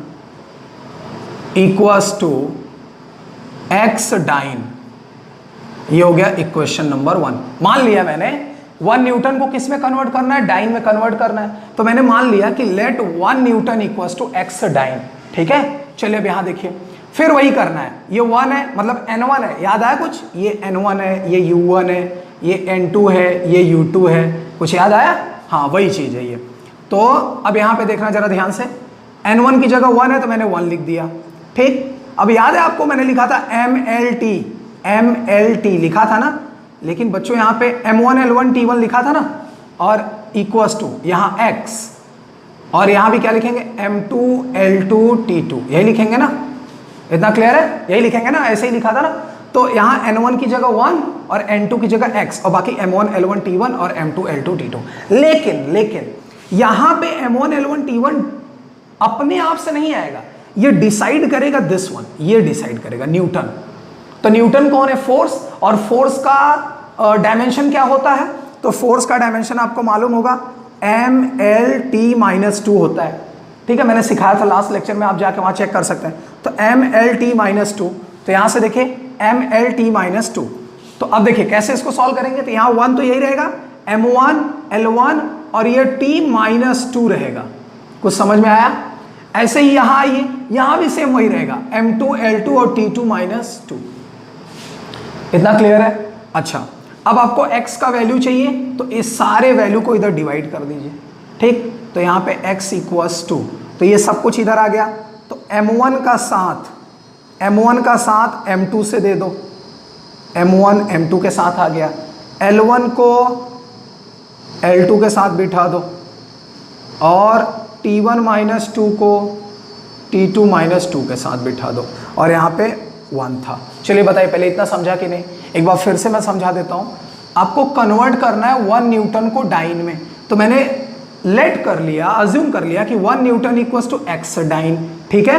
equals to X dyne. ये हो गया इक्वेशन नंबर 1। मान लिया मैंने 1 न्यूटन को किस में कन्वर्ट करना है, डाइन में कन्वर्ट करना है। तो मैंने मान लिया कि let 1 newton equals to X dyne. ठीक है, चलिए अब यहां देखिए, फिर वही करना है। ये 1 है मतलब n1 है, याद आया कुछ? ये n1 है, ये u1 है, ये n2 है, ये u2 है, कुछ याद आया? हाँ वही चीज है ये। तो अब यहां पे देखना जरा ध्यान से, n1 की जगह 1 है तो मैंने 1 लिख दिया। ठीक, अब याद है आपको मैंने लिखा था MLT लिखा था ना, लेकिन बच्चों यहां पे M1 L1 T1 लिखा था ना, और इक्वल्स टू यहां x, और यहां भी क्या लिखेंगे M2 L2 T2, यही लिखेंगे ना? इतना क्लियर है? यही लिखेंगे ना, ऐसे ही लिखा था ना। तो यहां n1 की जगह 1 और n2 की जगह x, और बाकी M1 L1 T1 और M2 L2 T2। लेकिन यहां पे M1 L1 T1 अपने आप से नहीं आएगा, ये डिसाइड करेगा दिस वन, ये डिसाइड करेगा न्यूटन। तो न्यूटन कौन है? फोर्स, और फोर्स का डायमेंशन क्या होता है? तो फोर्स का डायमेंशन आपको मालूम होगा MLT-2 होता है। ठीक है, मैंने सिखाया था लास्ट लेक्चर में, आप जाके वहां चेक कर सकते हैं। तो MLT-2, तो यहां से देखिए MLT-2। तो अब देखिए कैसे इसको सॉल्व करेंगे। तो यहां 1 तो यही रहेगा, M1 L1 और ये T-2 रहेगा। कुछ समझ में आया? ऐसे ही यहां आइए, यहां भी सेम वही रहेगा, M2 L2 और T2-2। इतना क्लियर है? अच्छा, अब आपको x का वैल्यू चाहिए, तो इस सारे वैल्यू को इधर डिवाइड कर दीजिए। ठीक, तो यहां पे x इक्वल्स टू, तो ये सब कुछ इधर आ गया। तो M1 का साथ M2 से दे दो, M1 M2 के साथ आ गया, L1 को L2 के साथ बिठा दो, और T1-2 को T2-2 के साथ बिठा दो, और यहाँ पे 1 था। चलिए बताइए, पहले इतना समझा कि नहीं? एक बार फिर से मैं समझा देता हूँ। आपको कन्वर्ट करना है 1 न्यूटन को डाइन में, तो मैंने लेट कर लिया, अज्यूम कर लिया कि 1 newton equals to X dyne. ठीक है,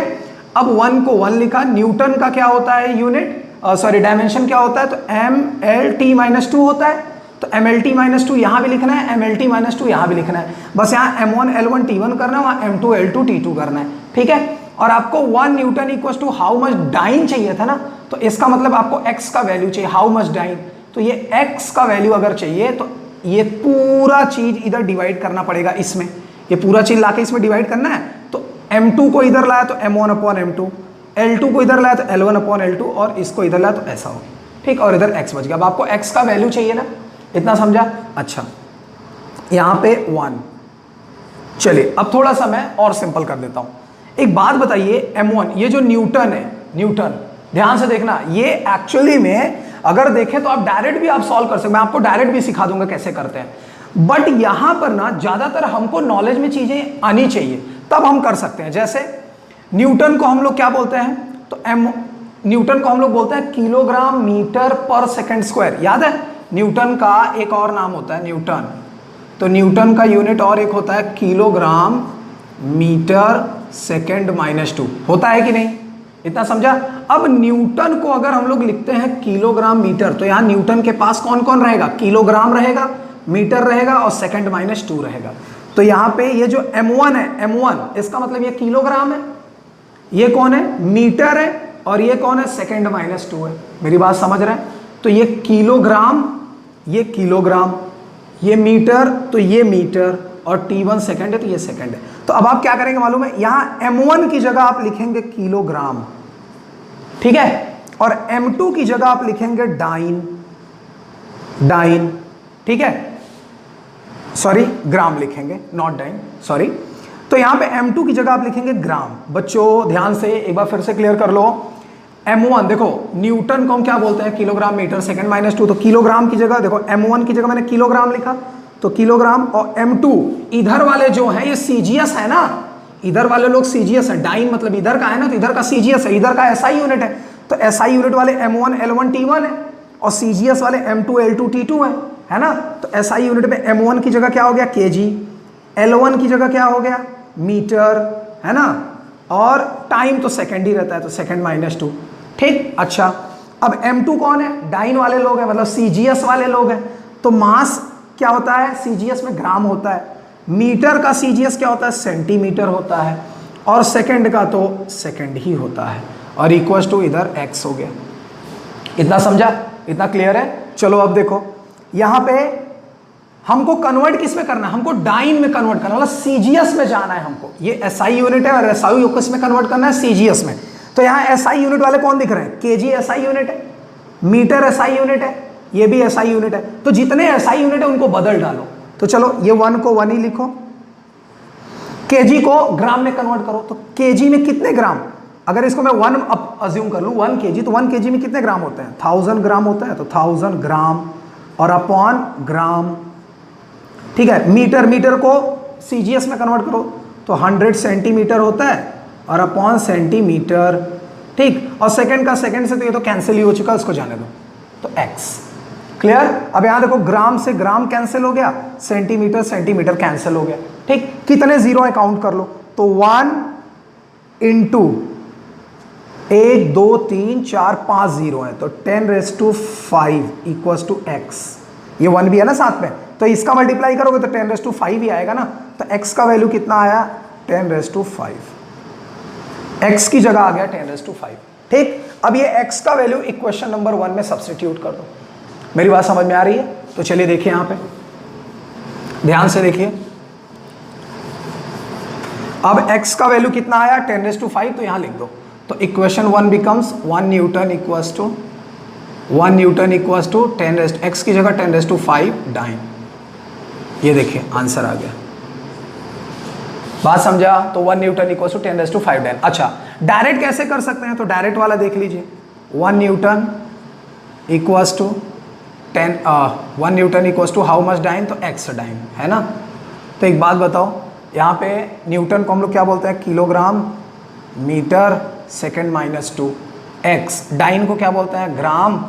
अब 1 को 1 लिखा, न्यूटन का क्या होता है यूनिट, डायमेंशन क्या होता है? तो MLT-2 होता है। तो MLT-2 यहाँ भी लिखना है, MLT-2 यहाँ भी लिखना है। बस यहाँ M1 L1 T1 करना है, वहाँ M2 L2 T2 करना है। ठीक है, और आपको 1 newton equals to how much dyne चाहिए था ना, तो इसका मतलब आपको x का वैल्यू चाहिए, हाउ मच डाइन। तो ये x का वैल्यू अगर चाहिए तो ये पूरा चीज इधर डिवाइड करना पड़ेगा इसमें, ये पूरा चीज लाके इसमें डिवाइड करना है। तो M2 को इधर लाया तो M1/M2, L2 को इधर लाया तो L1/L2, और इसको इधर लाया तो ऐसा हो। ठीक, और इधर x बच गया। अब आपको x का वैल्यू चाहिए ना, इतना समझा? अच्छा, यहां पे 1। चलिए अब थोड़ा सा मैं और सिंपल कर देता हूं। एक बात बताइए, M1 ये जो न्यूटन है, न्यूटन ध्यान से देखना, ये एक्चुअली में अगर देखें तो आप डायरेक्ट भी आप सॉल्व कर सकते हैं, मैं आपको डायरेक्ट भी सिखा दूंगा कैसे करते हैं। बट यहां पर ना ज्यादातर हमको नॉलेज में चीजें आनी चाहिए, तब हम कर सकते हैं। जैसे न्यूटन को हम लोग क्या बोलते हैं? तो न्यूटन को हम लोग बोलते हैं किलोग्राम मीटर पर सेकेंड स्क्वायर। याद है? न्यूटन का एक और नाम होता है न्यूटन, तो न्यूटन का यूनिट और एक होता है किलोग्राम मीटर सेकेंड-2, होता है कि नहीं? इतना समझा? अब न्यूटन को अगर हम लोग लिखते हैं किलोग्राम मीटर, तो यहां न्यूटन के पास कौन कौन रहेगा? किलोग्राम रहेगा, मीटर रहेगा, और सेकेंड-2 रहेगा। तो यहां पे ये जो M1 है, M1 इसका मतलब ये किलोग्राम है, ये कौन है? मीटर है, और ये कौन है? सेकेंड-2 है। मेरी बात समझ रहे हैं? तो ये किलोग्राम, ये किलोग्राम, ये मीटर, तो ये मीटर, और T1 सेकंड है तो ये सेकंड है। तो अब आप क्या करेंगे मालूम है? यहां M1 की जगह आप लिखेंगे किलोग्राम, ठीक है, और M2 की जगह आप लिखेंगे डाइन, डाइन, ठीक है, सॉरी ग्राम लिखेंगे, नॉट डाइन, सॉरी। तो यहां पे M2 की जगह आप लिखेंगे ग्राम। बच्चों ध्यान से एक बार फिर से क्लियर कर लो। M1 देखो, न्यूटन को हम क्या बोलते हैं? किलोग्राम मीटर सेकेंड-2, तो किलोग्राम की जगह देखो M1 की जगह मैंने किलोग्राम लिखा, तो किलोग्राम, और M2 इधर वाले जो है ये CGS है ना, इधर वाले लोग CGS है, डाइन मतलब इधर का है ना, तो इधर का CGS है, इधर का SI यूनिट है। तो SI यूनिट वाले M1 L1 T1 है, और CGS वाले M2 L2 T2 है ना। तो SI यूनिट में M1 की जगह क्या हो गया? kg, L1 की जगह क्या हो गया? मीटर, है ना, और टाइम तो सेकेंड ही रहता है, तो सेकेंड-2। ठीक, अच्छा, अब M2 कौन है? डाइन वाले लोग हैं, मतलब CGS वाले लोग हैं। तो मास क्या होता है? CGS में ग्राम होता है। मीटर का CGS क्या होता है? सेंटीमीटर होता है। और सेकंड का तो सेकंड ही होता है, और इक्वल टू इधर x हो गया। इतना समझा, इतना क्लियर है। चलो अब देखो यहां पे हमको कन्वर्ट किस में करना है, हमको डाइन में कन्वर्ट करना, मतलब सीजीएस में जाना है हमको। ये एसआई यूनिट है और एसआई किस में कन्वर्ट करना है, सीजीएस में। तो यहाँ एसआई यूनिट वाले कौन दिख रहे हैं, केजी एसआई यूनिट है, मीटर एसआई यूनिट है, ये भी एसआई यूनिट है। तो जितने एसआई यूनिट है उनको बदल डालो। तो चलो ये 1 को 1 ही लिखो, केजी को ग्राम में कन्वर्ट करो। तो केजी में कितने ग्राम, अगर इसको मैं 1 अज्यूम कर लूँ 1 केजी, तो 1 केजी में कितने ग्राम होते हैं, 1000 ग्राम होता है। तो 1000 ग्राम और अपॉन ग्राम, ठीक है। मीटर, मीटर को सीजीएस में कन्वर्ट करो तो 100 सेंटीमीटर होता है और अपॉन सेंटीमीटर, ठीक। और सेकंड का सेकंड से तो ये तो कैंसिल ही हो चुका, इसको जाने दो। तो x क्लियर। अब यहां देखो ग्राम से ग्राम कैंसिल हो गया, सेंटीमीटर सेंटीमीटर कैंसिल हो गया, ठीक। कितने जीरो है काउंट कर लो। तो 1 इंटू 1 2 3 4 5 जीरो है, तो 10⁵ इक्वल्स टू x। ये 1 भी है ना साथ में, तो इसका मल्टीप्लाई करोगे तो 10⁵ ही आएगा ना। तो x का वैल्यू कितना आया, 10⁵ x की जगह आ गया 10⁵, ठीक। अब ये x का वैल्यू इक्वेशन नंबर 1 में सब्स्टिट्यूट कर दो। मेरी बात समझ में आ रही है। तो चलिए देखिए यहां पे ध्यान से देखिए, अब x का वैल्यू कितना आया 10⁵, तो यहां लिख दो। तो equation 1 becomes 1 newton equals to 10 x की जगह 10⁵ डाइन। ये देखिए आंसर आ गया, बात समझा। तो 1 न्यूटन इक्वल्स टू 10⁵ डाइन। अच्छा डायरेक्ट कैसे कर सकते हैं, तो डायरेक्ट वाला देख लीजिए। 1 newton equals to 1 newton equals to how much dyne, तो x डाइन, है ना। तो एक बात बताओ, यहाँ पे न्यूटन को हम लोग क्या बोलते हैं, kilogram metre second -2। x dyne को क्या बोलते हैं, ग्राम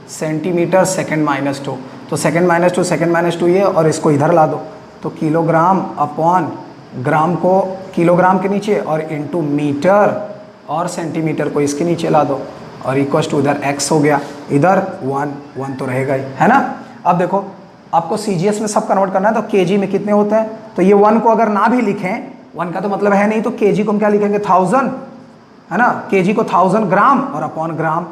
सेंटीमीटर सेकेंड -2। तो सेकेंड -2 ये, और इसको इधर ला दो। तो किलोग्राम अपॉन ग्राम को किलोग्राम के नीचे और इंटू मीटर और सेंटीमीटर को इसके नीचे ला दो, और इक्वल टू इधर x हो गया, इधर 1 तो रहेगा ही, है ना। अब देखो आपको सीजीएस में सब कन्वर्ट करना है, तो केजी में कितने होते हैं। तो ये 1 को अगर ना भी लिखें, 1 का तो मतलब है नहीं, तो केजी को हम क्या लिखेंगे 1000, है ना। केजी को 1000 ग्राम और अपॉन ग्राम,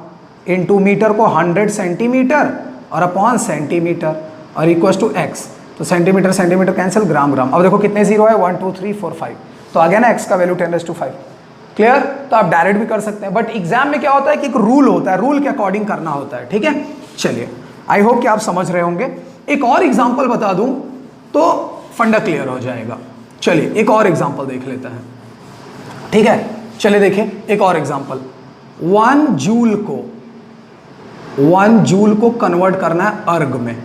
इंटू मीटर को 100 सेंटीमीटर और अपॉन सेंटीमीटर, और इक्वल टू x। तो सेंटीमीटर सेंटीमीटर कैंसिल, ग्राम ग्राम। अब देखो कितने जीरो है, 1 2 3 4 5, तो आ गया ना x का वैल्यू 10⁵। क्लियर। तो आप डायरेक्ट भी कर सकते हैं, बट एग्जाम में क्या होता है कि एक रूल होता है, रूल के अकॉर्डिंग करना होता है, ठीक है। चलिए आई होप कि आप समझ रहे होंगे। एक और एग्जांपल बता दूं तो फंडा क्लियर हो जाएगा। चलिए एक और एग्जांपल देख लेते हैं, ठीक है। चलिए देखिए एक और एग्जांपल, 1 जूल को कन्वर्ट करना है अर्ग में,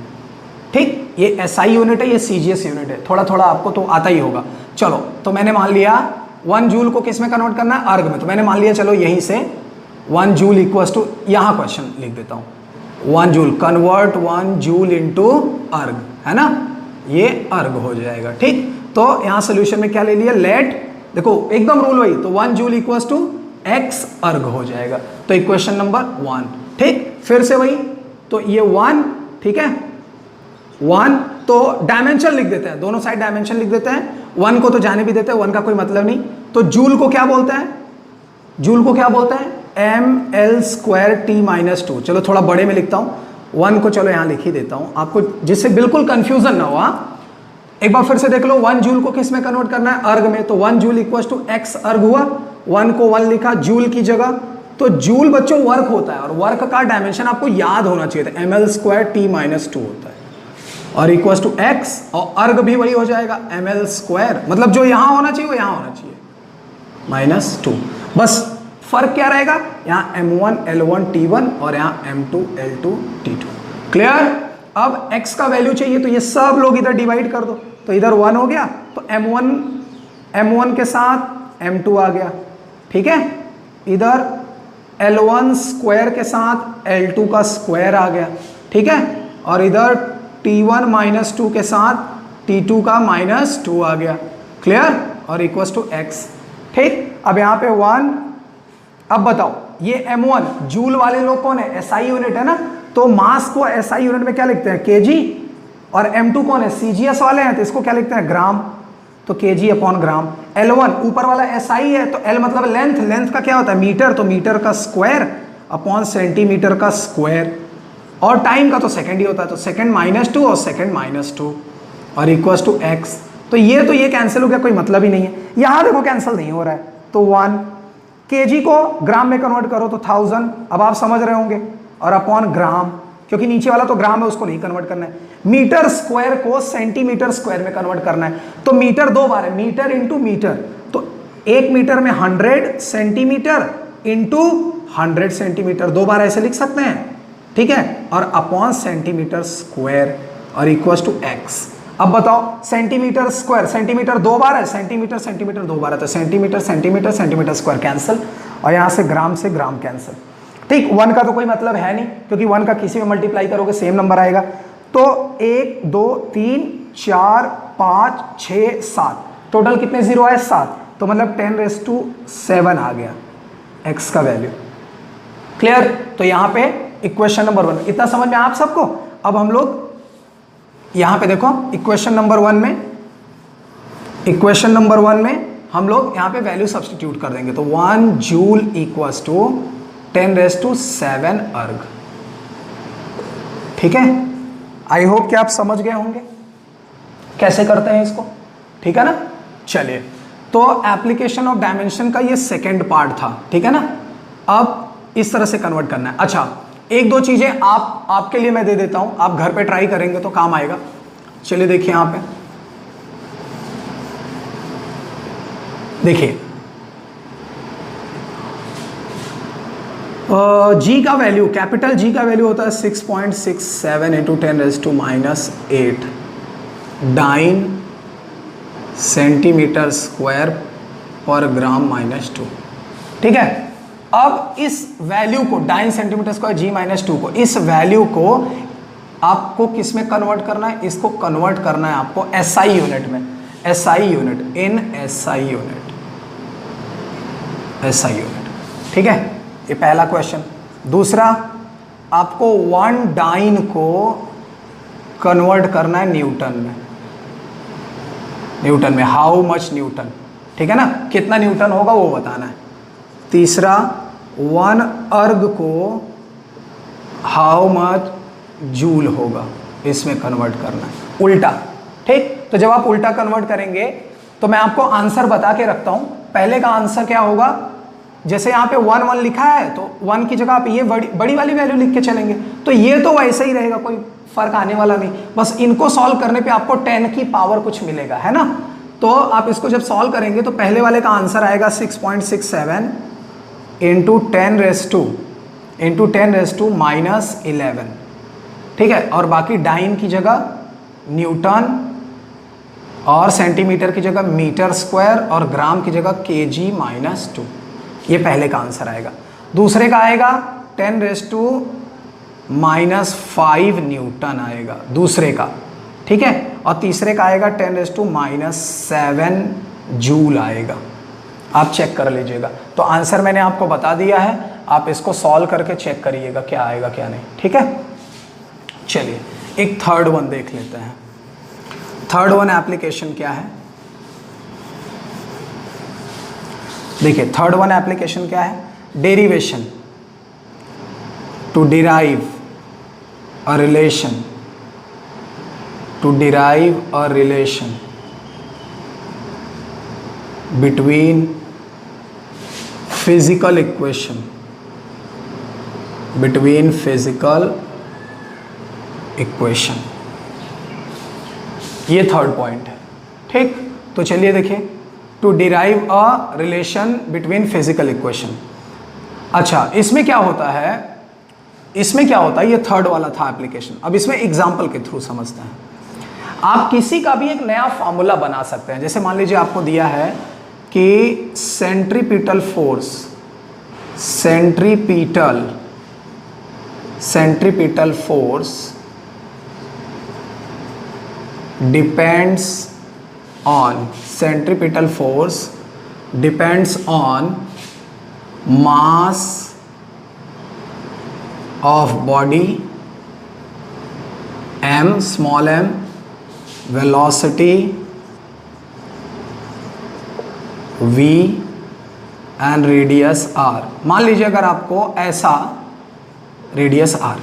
ठीक। ये एसआई यूनिट है, ये सीजीएस यूनिट है, थोड़ा थोड़ा आपको तो आता ही होगा। चलो तो मैंने मान लिया 1 जूल को किस में कन्वर्ट करना है, अर्ग में। तो मैंने मान लिया चलो यहीं से 1 जूल इक्वल्स टू, यहाँ क्वेश्चन लिख देता हूँ, 1 जूल कन्वर्ट 1 जूल इंटू अर्ग, है ना, ये अर्ग हो जाएगा, ठीक। तो यहाँ सोल्यूशन में क्या ले लिया, लेट, देखो एकदम रूल वही, तो 1 जूल इक्वल्स टू x अर्ग हो जाएगा। तो इक्वेशन नंबर 1, ठीक। फिर से वही, तो ये 1, ठीक है, 1 तो डायमेंशन लिख देते हैं, दोनों साइड डायमेंशन लिख देते हैं। 1 को तो जाने भी देते हैं, 1 का कोई मतलब नहीं। तो जूल को क्या बोलते हैं, जूल को क्या बोलते हैं, ml²T-2। चलो थोड़ा बड़े में लिखता हूँ, 1 को चलो यहाँ लिख ही देता हूँ आपको, जिससे बिल्कुल कंफ्यूजन ना हो। एक बार फिर से देख लो, 1 जूल को किस में कन्वर्ट करना है, अर्ग में। तो 1 जूल इक्वल टू x अर्ग हुआ, 1 को 1 लिखा जूल की जगह। तो जूल बच्चों वर्क होता है, और वर्क का डायमेंशन आपको याद होना चाहिए था, ml²T-2 होता है, और इक्वल टू x, और अर्ग भी वही हो जाएगा ml², मतलब जो यहाँ होना चाहिए वो यहाँ होना चाहिए, -2। बस फर्क क्या रहेगा, यहाँ m1 l1 t1 और यहाँ m2 l2 t2। क्लियर। अब x का वैल्यू चाहिए, तो ये सब लोग इधर डिवाइड कर दो, तो इधर 1 हो गया, तो m1 के साथ m2 आ गया, ठीक है। इधर l1 स्क्वायर के साथ l2 का स्क्वायर आ गया, ठीक है। और इधर t1 -2 के साथ t2 का -2 आ गया, क्लियर, और इक्वल टू x, ठीक। अब यहाँ पे 1, अब बताओ ये m1 जूल वाले लोग कौन है, एसआई यूनिट है ना, तो मास को एसआई यूनिट में क्या लिखते हैं, केजी, और m2 कौन है, सीजीएस वाले हैं, तो इसको क्या लिखते हैं, ग्राम। तो kg अपॉन ग्राम। L1 ऊपर वाला SI है तो L मतलब लेंथ, लेंथ का क्या होता है मीटर, तो मीटर का स्क्वायर अपॉन सेंटीमीटर का स्क्वायर, और टाइम का तो सेकंड ही होता है, तो सेकंड -2 और सेकंड -2 और इक्वल्स टू x। तो ये कैंसिल हो गया, कोई मतलब ही नहीं है। यहाँ देखो कैंसिल नहीं हो रहा है, तो 1 kg को ग्राम में कन्वर्ट करो तो 1000, अब आप समझ रहे होंगे, और अपॉन ग्राम, क्योंकि नीचे वाला तो ग्राम है उसको नहीं कन्वर्ट करना है। मीटर स्क्वायर को सेंटीमीटर स्क्वायर में कन्वर्ट करना है, तो मीटर 2 बार है, मीटर इंटू मीटर, तो 1 मीटर में 100 सेंटीमीटर इंटू 100 सेंटीमीटर, 2 बार ऐसे लिख सकते हैं, ठीक है, और अपॉन सेंटीमीटर स्क्वायर और इक्वल्स टू x। अब बताओ सेंटीमीटर स्क्वायर, सेंटीमीटर 2 बार है, सेंटीमीटर सेंटीमीटर 2 बार है, तो centimetre centimetre centimetre square cancel, और यहाँ से ग्राम कैंसिल। ठीक, 1 का तो कोई मतलब है नहीं, क्योंकि 1 का किसी में मल्टीप्लाई करोगे सेम नंबर आएगा। तो 1 2 3 4 5 6 7, टोटल कितने जीरो आए 7, तो मतलब 10⁻7 आ गया x का वैल्यू। क्लियर? तो यहाँ पे इक्वेशन नंबर 1 इतना समझ में आप सबको। अब हम लोग यहाँ पे देखो इक्वेशन नंबर 1 में हम लोग यहाँ पे वैल्यू सब्स्टिट्यूट कर देंगे, तो 1 जूल इक्वल्स टू 10⁻7 अर्ग। ठीक है, आई होप कि आप समझ गए होंगे कैसे करते हैं इसको, ठीक है ना। चलिए, तो एप्लीकेशन ऑफ डायमेंशन का ये सेकेंड पार्ट था, ठीक है ना। अब इस तरह से कन्वर्ट करना है। अच्छा, एक दो चीजें आपके लिए मैं दे देता हूं, आप घर पे ट्राई करेंगे तो काम आएगा। चलिए देखिए यहां पे, देखिए जी का वैल्यू, कैपिटल जी का वैल्यू होता है 6.67 इंटू 10⁻⁻8 डाइन सेंटीमीटर स्क्वायर पर ग्राम -2। ठीक है, अब इस वैल्यू को डाइन सेंटीमीटर स्क्वायर जी -2 को, इस वैल्यू को आपको किस में कन्वर्ट करना है, इसको कन्वर्ट करना है आपको SI यूनिट में, SI unit in SI unit, SI unit. ठीक है, ये पहला क्वेश्चन। दूसरा, आपको 1 डाइन को कन्वर्ट करना है न्यूटन में, न्यूटन में हाउ मच न्यूटन, ठीक है ना, कितना न्यूटन होगा वो बताना है। तीसरा, 1 अर्ग को हाउ मच जूल होगा, इसमें कन्वर्ट करना है, उल्टा। ठीक, तो जब आप उल्टा कन्वर्ट करेंगे तो मैं आपको आंसर बता के रखता हूं। पहले का आंसर क्या होगा, जैसे यहाँ पे 1 1 लिखा है तो 1 की जगह आप ये बड़ी वाली वैल्यू लिख के चलेंगे, तो ये तो वैसे ही रहेगा, कोई फर्क आने वाला नहीं। बस इनको सॉल्व करने पे आपको 10 की पावर कुछ मिलेगा, है ना। तो आप इसको जब सॉल्व करेंगे तो पहले वाले का आंसर आएगा 6.67 इंटू 10⁻⁻11। ठीक है, और बाकी डाइन की जगह न्यूटन, और सेंटीमीटर की जगह मीटर स्क्वायर, और ग्राम की जगह kg -2। ये पहले का आंसर आएगा। दूसरे का आएगा 10⁻⁻5 न्यूटन आएगा दूसरे का, ठीक है, और तीसरे का आएगा 10⁻⁻7 जूल आएगा। आप चेक कर लीजिएगा। तो आंसर मैंने आपको बता दिया है, आप इसको सॉल्व करके चेक करिएगा क्या आएगा क्या नहीं, ठीक है। चलिए एक थर्ड वन देख लेते हैं। थर्ड वन एप्लीकेशन क्या है, देखिए थर्ड वन एप्लीकेशन क्या है, derivation to derive a relation, to derive a relation between physical equation, between physical equation, ये थर्ड पॉइंट है। ठीक, तो चलिए देखिए, to derive a relation between physical equation. अच्छा, इसमें क्या होता है, इसमें क्या होता है, ये थर्ड वाला था एप्लीकेशन। अब इसमें एग्जाम्पल के थ्रू समझते हैं। आप किसी का भी एक नया फॉर्मूला बना सकते हैं। जैसे मान लीजिए आपको दिया है कि centripetal force, centripetal force depends on, centripetal force depends on mass of body m, small m, velocity v and radius r। मान लीजिए अगर आपको ऐसा रेडियस r,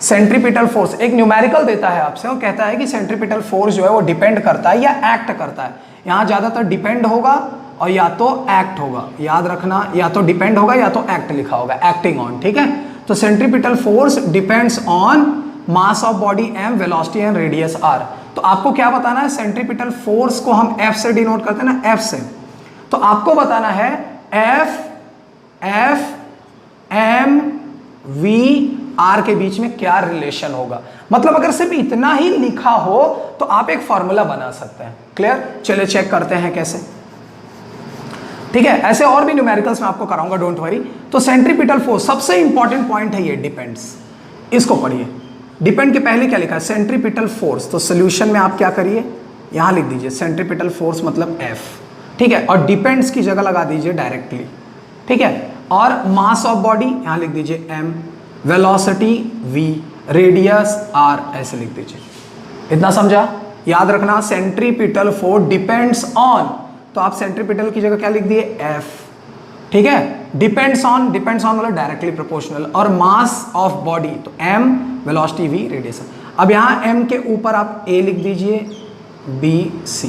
सेंट्रीपिटल फोर्स एक न्यूमेरिकल देता है आपसे और कहता है कि सेंट्रीपिटल फोर्स जो है वो डिपेंड करता है या एक्ट करता है। यहाँ ज़्यादातर डिपेंड होगा और या तो एक्ट होगा, याद रखना, या तो डिपेंड होगा या तो एक्ट लिखा होगा, एक्टिंग ऑन, ठीक है। तो centripetal force depends on mass of body m, velocity and radius r। तो आपको क्या बताना है, सेंट्रीपिटल फोर्स को हम F से डिनोट करते हैं ना, F से। तो आपको बताना है F M V R के बीच में क्या रिलेशन होगा। मतलब अगर सिर्फ इतना ही लिखा हो तो आप एक फॉर्मूला बना सकते हैं। क्लियर? चलिए चेक करते हैं कैसे। ठीक है, ऐसे और भी न्यूमेरिकल्स मैं आपको कराऊंगा, डोंट वरी। तो सेंट्रीपिटल फोर्स सबसे इंपॉर्टेंट पॉइंट है ये, डिपेंड्स। इसको पढ़िए। डिपेंड के पहले क्या लिखा है, सेंट्रीपिटल फोर्स। तो सोल्यूशन में आप क्या करिए, यहां लिख दीजिए सेंट्रीपिटल फोर्स मतलब F, ठीक है, और डिपेंड्स की जगह लगा दीजिए डायरेक्टली, ठीक है। और मास ऑफ बॉडी यहां लिख दीजिए M, velocity v, radius r, ऐसे लिख दीजिए। इतना समझा? याद रखना, सेंट्रीपिटल फोर्स डिपेंड्स ऑन, तो आप सेंट्रीपिटल की जगह क्या लिख दिए, F, ठीक है। डिपेंड्स ऑन मतलब डायरेक्टली प्रोपोर्शनल, और मास ऑफ बॉडी तो m, वेलोसिटी v, रेडियस। अब यहां m के ऊपर आप a लिख दीजिए, b, c।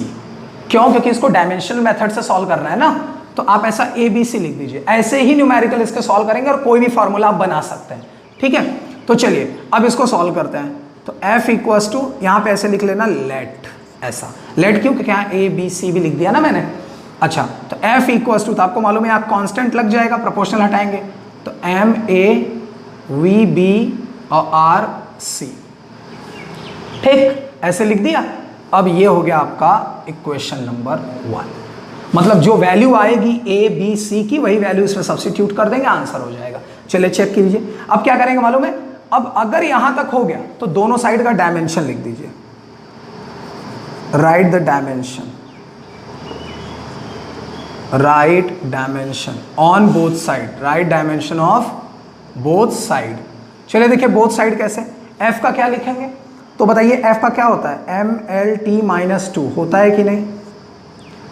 क्यों? क्योंकि इसको डायमेंशनल मेथड से सॉल्व करना है ना, तो आप ऐसा a b c लिख दीजिए। ऐसे ही न्यूमेरिकल इसके सॉल्व करेंगे और कोई भी फॉर्मूला आप बना सकते हैं, ठीक है। तो चलिए अब इसको सॉल्व करते हैं। तो F इक्वल्स टू, यहाँ पे ऐसे लिख लेना लेट, ऐसा लेट। क्यों? क्योंकि यहाँ a b c भी लिख दिया ना मैंने। अच्छा, तो F इक्वल्स टू, तो आपको मालूम है यहाँ कांस्टेंट लग जाएगा, प्रोपोर्शनल हटाएंगे तो m a v b और r c, ठीक, ऐसे लिख दिया। अब ये हो गया आपका इक्वेशन नंबर 1। मतलब जो वैल्यू आएगी a b c की, वही वैल्यू इसमें सब्स्टिट्यूट कर देंगे, आंसर हो जाएगा। चलिए चेक कीजिए। अब क्या करेंगे मालूम है, अब अगर यहां तक हो गया तो दोनों साइड का डायमेंशन लिख दीजिए, right the dimension, right dimension on both side, right dimension of both side. चलिए देखिए बोथ साइड कैसे, F का क्या लिखेंगे, तो बताइए F का क्या होता है, MLT-2 होता है कि नहीं,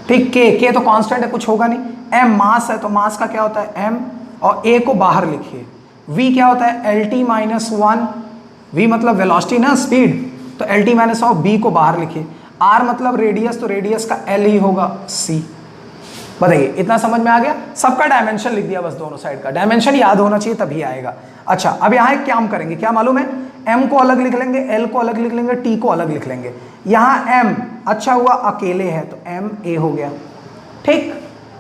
ठीक। K तो कांस्टेंट है, कुछ होगा नहीं। M मास है, तो मास का क्या होता है M, और A को बाहर लिखिए। V क्या होता है, LT-1, V मतलब वेलोसिटी ना, स्पीड, तो LT- B को बाहर लिखिए। R मतलब रेडियस, तो रेडियस का L ही होगा, C। बताइए इतना समझ में आ गया? सबका डायमेंशन लिख दिया, बस दोनों साइड का डायमेंशन याद होना चाहिए तभी आएगा। अच्छा, अब यहाँ क्या हम करेंगे, क्या मालूम है, M को अलग लिख लेंगे, L को अलग लिख लेंगे, T को अलग लिख लेंगे। यहाँ M अच्छा हुआ अकेले है, तो M A हो गया, ठीक।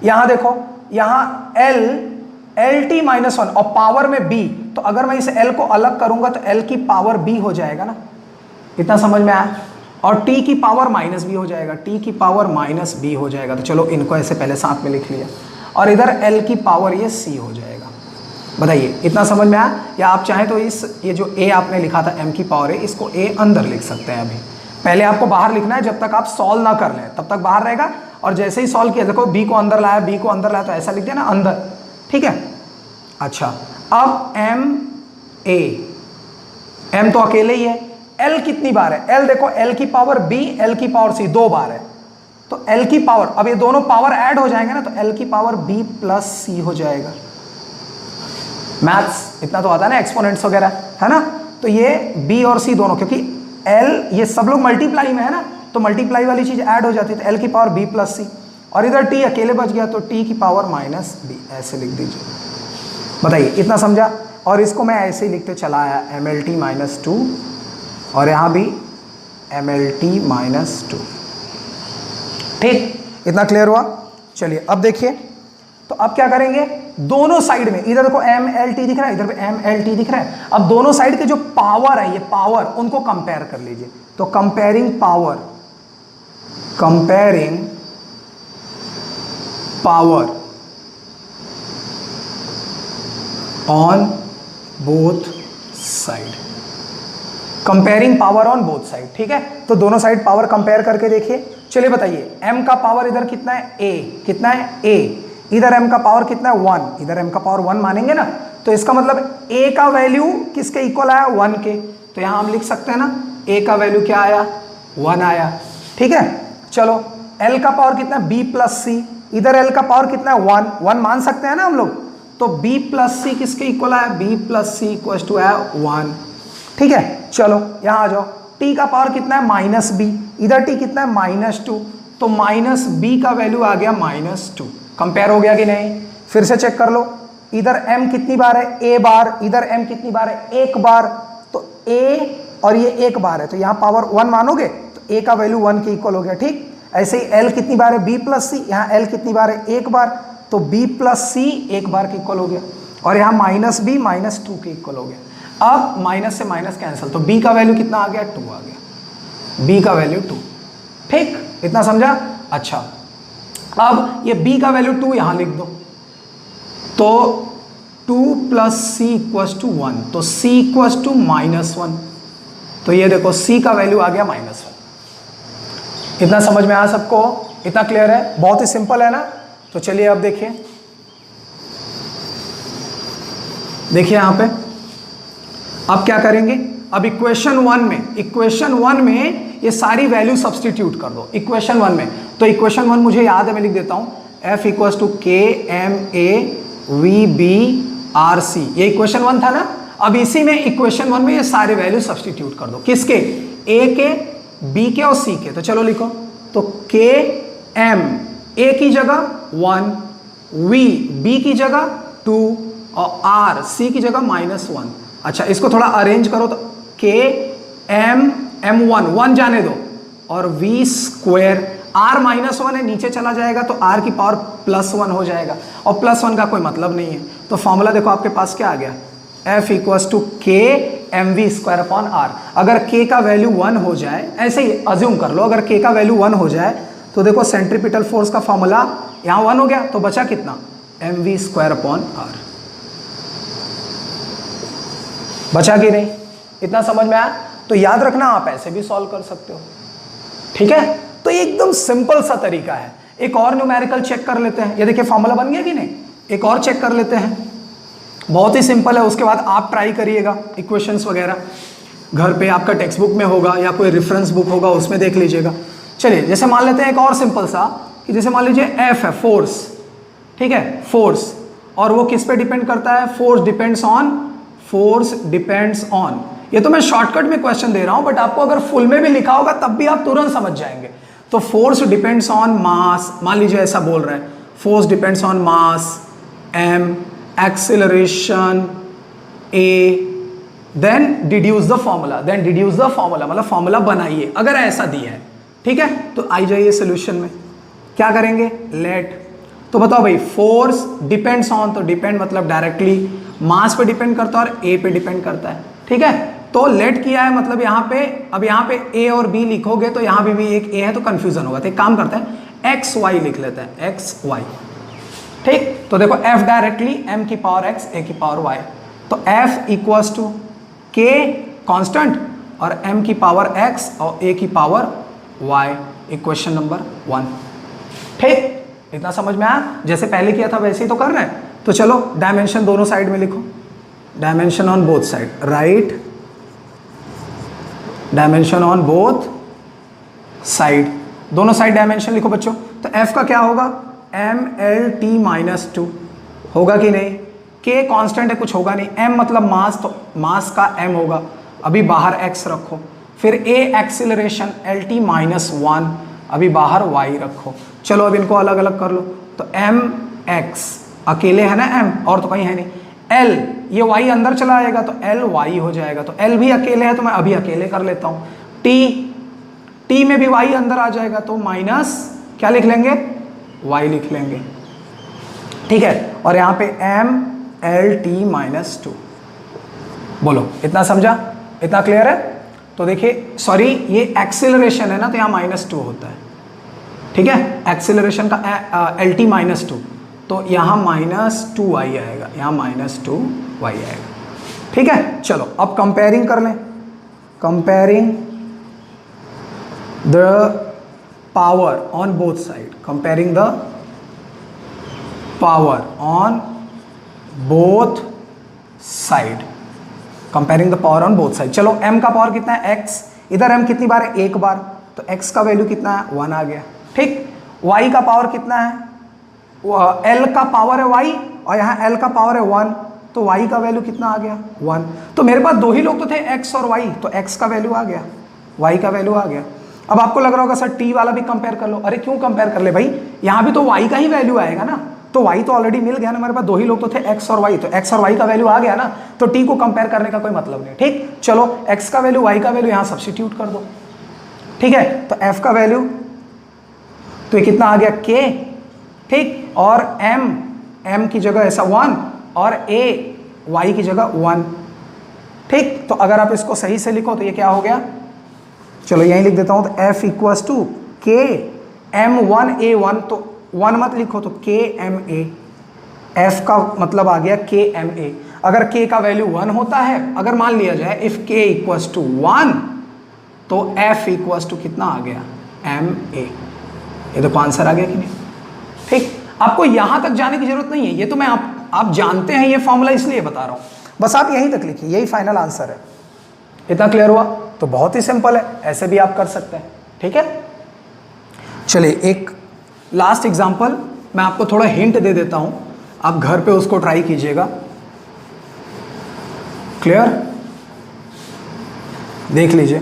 यहाँ देखो, यहाँ L LT-1 और पावर में B, तो अगर मैं इस L को अलग करूंगा तो L की पावर B हो जाएगा ना, इतना समझ में आया। और T की पावर -B हो जाएगा, T की पावर -B हो जाएगा। तो चलो इनको ऐसे पहले साथ में लिख लिया, और इधर L की पावर ये C हो जाएगा। बताइए इतना समझ में आया? या आप चाहें तो ये जो A आपने लिखा था M की पावर है, इसको A अंदर लिख सकते हैं। अभी पहले आपको बाहर लिखना है, जब तक आप सॉल्व ना कर लें तब तक बाहर रहेगा, और जैसे ही सॉल्व किया, देखो B को अंदर लाया, B को अंदर लाया, तो ऐसा लिख दिया ना अंदर, ठीक है। अच्छा, अब M तो अकेले ही है, L कितनी बार है, L देखो, L की पावर B, L की पावर C, 2 बार है, तो L की पावर, अब ये दोनों पावर ऐड हो जाएंगे ना, तो L की पावर B प्लस C हो जाएगा। मैथ्स इतना तो आता है ना, एक्सपोनेंट्स वगैरह, है ना। तो ये B और C दोनों, क्योंकि L ये सब लोग मल्टीप्लाई में है ना, तो मल्टीप्लाई वाली चीज ऐड हो जाती है, तो L की पावर B प्लस C, और इधर T अकेले बच गया, तो T की पावर -B, ऐसे लिख दीजिए। बताइए इतना समझा? और इसको मैं ऐसे ही लिखते चला आया, MLT-2, और यहाँ भी MLT-2, ठीक। इतना क्लियर हुआ? चलिए अब देखिए, तो अब क्या करेंगे, दोनों साइड में, इधर देखो MLT दिख रहा है, इधर पे MLT दिख रहा है। अब दोनों साइड के जो पावर है, ये पावर, उनको कंपेयर कर लीजिए। तो comparing power on both side, comparing power on both side, ठीक है। तो दोनों साइड पावर कंपेयर करके देखिए। चलिए बताइए, M का पावर इधर कितना है, A, कितना है A, इधर M का पावर कितना है 1, इधर M का पावर 1 मानेंगे ना, तो इसका मतलब A का वैल्यू किसके इक्वल आया, 1 के। तो यहां हम लिख सकते हैं ना, A का वैल्यू क्या आया, 1 आया, ठीक है। चलो L का पावर कितना है, B प्लस C, इधर l का पावर कितना है 1 मान सकते हैं ना हम लोग, तो b प्लस सी किसके इक्वल है, b plus C equal to है 1। ठीक है, चलो यहां आ जाओ, t का पावर कितना है -b, इधर t कितना है -2, तो -b का वैल्यू आ गया -2। कंपेयर हो गया कि नहीं, फिर से चेक कर लो, इधर m कितनी बार है, a बार, इधर m कितनी बार है, एक बार, तो a और ये एक बार है, तो यहाँ पावर 1 मानोगे तो a का वैल्यू 1 के इक्वल हो गया। ठीक, ऐसे ही l कितनी बार है, b प्लस सी, यहाँ l कितनी बार है, एक बार, तो b प्लस सी एक बार के इक्वल हो गया, और यहाँ -b -2 के इक्वल हो गया। अब माइनस से माइनस कैंसिल, तो b का वैल्यू कितना आ गया, 2 आ गया, b का वैल्यू 2। ठीक, इतना समझा। अच्छा, अब ये b का वैल्यू 2 यहाँ लिख दो, तो 2 प्लस सी इक्वल टू 1, तो c इक्वल टू -1, तो ये देखो c का वैल्यू आ गया -1। इतना समझ में आया सबको, इतना क्लियर है, बहुत ही सिंपल है ना। तो चलिए अब देखिए, यहां पे अब क्या करेंगे, अब इक्वेशन 1 में ये सारी वैल्यू सब्सटीट्यूट कर दो इक्वेशन 1 में। तो इक्वेशन 1 मुझे याद है, मैं लिख देता हूं, f equal to K M A V B R C, ये इक्वेशन 1 था ना। अब इसी में इक्वेशन 1 में ये सारे वैल्यू सब्सटीट्यूट कर दो, किसके, a के, b के और c के। तो चलो लिखो, तो k m a की जगह 1, v b की जगह 2 और r c की जगह -1। अच्छा, इसको थोड़ा अरेंज करो, तो k m m1 जाने दो, और v स्क्वायर, r -1 है, नीचे चला जाएगा तो r की पावर +1 हो जाएगा, और +1 का कोई मतलब नहीं है। तो फॉर्मूला देखो आपके पास क्या आ गया, f equals to K M V square upon R. अगर k का वैल्यू 1 हो जाए, ऐसे ही अज्यूम कर लो, अगर k का वैल्यू 1 हो जाए तो देखो सेंट्रीपिटल फोर्स का फॉर्मूला यहाँ 1 हो गया, तो बचा कितना, M V square upon R. बचा कि नहीं, इतना समझ में आया। तो याद रखना, आप ऐसे भी सॉल्व कर सकते हो। ठीक है, तो ये एकदम सिंपल सा तरीका है। एक और न्यूमेरिकल चेक कर लेते हैं, ये देखिए फॉर्मूला बन गया कि नहीं, एक और चेक कर लेते हैं, बहुत ही सिंपल है। उसके बाद आप ट्राई करिएगा, इक्वेशंस वगैरह घर पे आपका टेक्स्ट बुक में होगा या कोई रेफरेंस बुक होगा, उसमें देख लीजिएगा। चलिए, जैसे मान लेते हैं एक और सिंपल सा, कि जैसे मान लीजिए F है फोर्स, ठीक है, फोर्स, और वो किस पे डिपेंड करता है, फोर्स डिपेंड्स ऑन। ये तो मैं शॉर्टकट में क्वेश्चन दे रहा हूं, बट आपको अगर फुल में भी लिखा होगा तब भी आप तुरंत समझ जाएंगे। तो फोर्स डिपेंड्स ऑन मास, मान लीजिए ऐसा बोल रहे हैं, force depends on mass m, acceleration a, then deduce the formula, मतलब फॉर्मूला बनाइए, अगर ऐसा दिया है। ठीक है, तो आई जाइए सोल्यूशन में, क्या करेंगे, लेट। तो बताओ भाई, फोर्स डिपेंड्स ऑन, तो डिपेंड मतलब डायरेक्टली मास पे डिपेंड करता है और a पे डिपेंड करता है। ठीक है, तो लेट किया है, मतलब यहाँ पे, अब यहाँ पे a और b लिखोगे तो यहाँ भी एक a है, तो कंफ्यूजन होगा। तो एक काम करते हैं, एक्स वाई लिख लेते हैं, एक्स वाई। ठीक, तो देखो f डायरेक्टली m की पावर x, a की पावर y, तो f equals to k constant और m की पावर x और a की पावर y, इक्वेशन नंबर 1। ठीक, इतना समझ में आया, जैसे पहले किया था वैसे ही तो कर रहे हैं। तो चलो डायमेंशन दोनों साइड में लिखो, dimension on both side, right, dimension on both side, दोनों साइड डायमेंशन लिखो बच्चों। तो f का क्या होगा, mlt-2 होगा कि नहीं, k कांस्टेंट है, कुछ होगा नहीं, m मतलब मास, तो मास का m होगा, अभी बाहर x रखो, फिर a एक्सीलरेशन lt-1, अभी बाहर y रखो। चलो अब इनको अलग अलग कर लो, तो mx अकेले है ना m, और तो कहीं है नहीं, l ये y अंदर चला आएगा तो ly हो जाएगा, तो l भी अकेले है तो मैं अभी अकेले कर लेता हूँ, t में भी y अंदर आ जाएगा तो माइनस क्या लिख लेंगे, y लिख लेंगे। ठीक है, और यहाँ पे mlt-2, बोलो इतना समझा, इतना क्लियर है। तो देखिए, सॉरी ये एक्सेलरेशन है ना, तो यहाँ -2 होता है। ठीक है, एक्सेलरेशन का lt-2, तो यहाँ -2y आएगा, यहाँ -2y आएगा। ठीक है, चलो अब कंपेयरिंग कर लें, comparing the power on both side, comparing the power on both side, comparing the power on both side. चलो m का पावर कितना है, x, इधर m कितनी बार है, एक बार, तो x का वैल्यू कितना है, 1 आ गया। ठीक, y का पावर कितना है, एल का पावर है वाई और यहाँ एल का पावर है 1, तो वाई का वैल्यू कितना आ गया 1। तो मेरे पास दो ही लोग तो थे एक्स और वाई, तो एक्स का वैल्यू आ गया, वाई का वैल्यू आ गया। अब आपको लग रहा होगा सर टी वाला भी कंपेयर कर लो। अरे क्यों कंपेयर कर ले भाई, यहाँ भी तो वाई का ही वैल्यू आएगा ना, तो वाई तो ऑलरेडी मिल गया ना, मेरे पास दो ही लोग तो थे एक्स और वाई, तो एक्स और वाई का वैल्यू आ गया ना, तो टी को कंपेयर करने का कोई मतलब नहीं। ठीक, चलो एक्स का वैल्यू वाई का वैल्यू यहाँ सब्स्टिट्यूट कर दो। ठीक है, तो एफ का वैल्यू तो ये कितना आ गया के, ठीक, और एम की जगह ऐसा 1 और ए वाई की जगह 1। ठीक, तो अगर आप इसको सही से लिखो तो ये क्या हो गया, चलो यहीं लिख देता हूं, तो एफ इक्वल्स टू के M1A1, तो 1 मत लिखो, तो के एम ए, एफ का मतलब आ गया के एम ए। अगर के का वैल्यू 1 होता है, अगर मान लिया जाए इफ के इक्वल्स टू 1, तो एफ इक्वल्स टू कितना आ गया एम ए। ये तो आंसर आ गया कि नहीं। ठीक, आपको यहां तक जाने की जरूरत नहीं है, ये तो मैं आप जानते हैं ये फॉर्मूला, इसलिए बता रहा हूं, बस आप यहीं तक लिखिए, यही फाइनल आंसर है। इतना क्लियर हुआ? तो बहुत ही सिंपल है, ऐसे भी आप कर सकते हैं। ठीक है, चलिए एक लास्ट एग्जांपल मैं आपको थोड़ा हिंट दे देता हूं, आप घर पे उसको ट्राई कीजिएगा। क्लियर? देख लीजिए,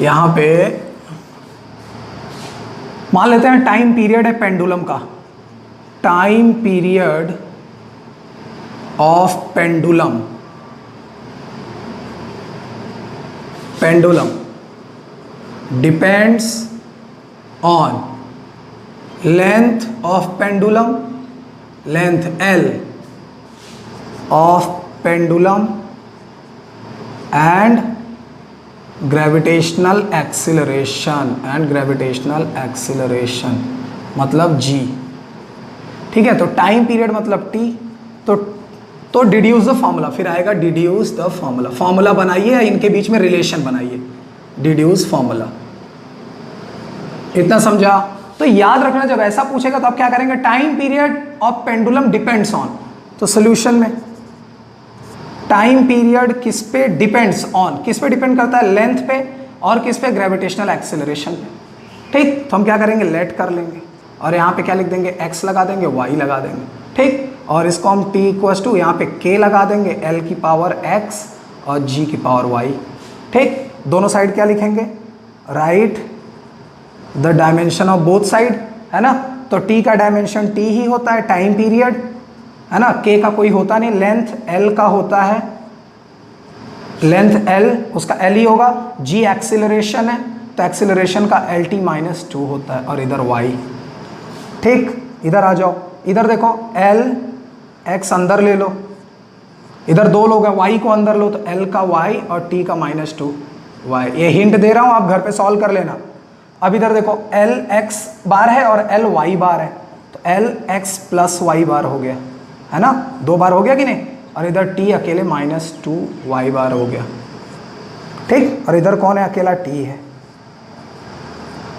यहां पे मान लेते हैं टाइम पीरियड है पेंडुलम का, time period of pendulum depends on length of pendulum, length L of pendulum and gravitational acceleration मतलब G। ठीक है, तो टाइम पीरियड मतलब T, तो डिड्यूस द फॉर्मूला, फिर आएगा डिड्यूस द फॉर्मूला, फॉर्मूला बनाइए, इनके बीच में रिलेशन बनाइए, डिड्यूस फॉर्मूला। इतना समझा? तो याद रखना, जब ऐसा पूछेगा तो आप क्या करेंगे, time period of pendulum depends on, तो सोल्यूशन में टाइम पीरियड किस पे डिपेंड्स ऑन, किस पे डिपेंड करता है, लेंथ पे, और किस पे, ग्रेविटेशनल एक्सेलरेशन पे। ठीक, तो हम क्या करेंगे, लेट कर लेंगे और यहाँ पे क्या लिख देंगे, x लगा देंगे, y लगा देंगे। ठीक, और इसको हम t इक्वल्स टू यहाँ पे k लगा देंगे, l की पावर x और g की पावर y। ठीक, दोनों साइड क्या लिखेंगे, right the dimension of both side, है ना, तो t का डायमेंशन t ही होता है, टाइम पीरियड, है ना, k का कोई होता नहीं, लेंथ l का होता है, लेंथ l उसका l ही होगा, g एक्सिलरेशन है तो एक्सिलरेशन का LT-2 होता है, और इधर y। ठीक, इधर आ जाओ, इधर देखो L x अंदर ले लो, इधर दो लोग हैं, y को अंदर लो, तो L का y और t का -2 y। ये हिंट दे रहा हूँ, आप घर पे सॉल्व कर लेना। अब इधर देखो L x बार है और L y बार है, तो L x प्लस y बार हो गया, है ना, 2 बार हो गया कि नहीं, और इधर t अकेले -2 y बार हो गया। ठीक, और इधर कौन है, अकेला t है,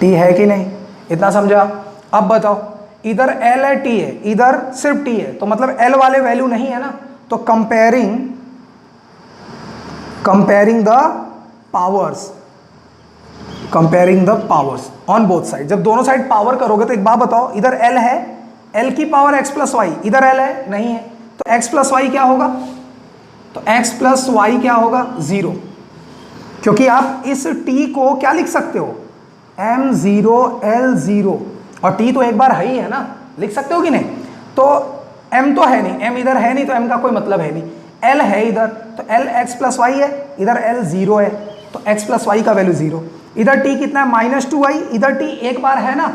t है कि नहीं, इतना समझा? अब बताओ, इधर L है, t है, इधर सिर्फ t है, तो मतलब L वाले वैल्यू नहीं है ना, तो comparing the powers on both side, जब दोनों साइड पावर करोगे तो एक बात बताओ, इधर L है, L की पावर x प्लस वाई, इधर L है नहीं है, तो x प्लस वाई क्या होगा, तो x प्लस वाई क्या होगा 0, क्योंकि आप इस t को क्या लिख सकते हो, m0 L0, और t तो एक बार है ही है ना, लिख सकते हो कि नहीं, तो m तो है नहीं, m इधर है नहीं, तो m का कोई मतलब है नहीं, l है इधर, तो l x प्लस वाई है, इधर l 0 है, तो x प्लस वाई का वैल्यू 0, इधर t कितना है -2y, इधर t एक बार है ना,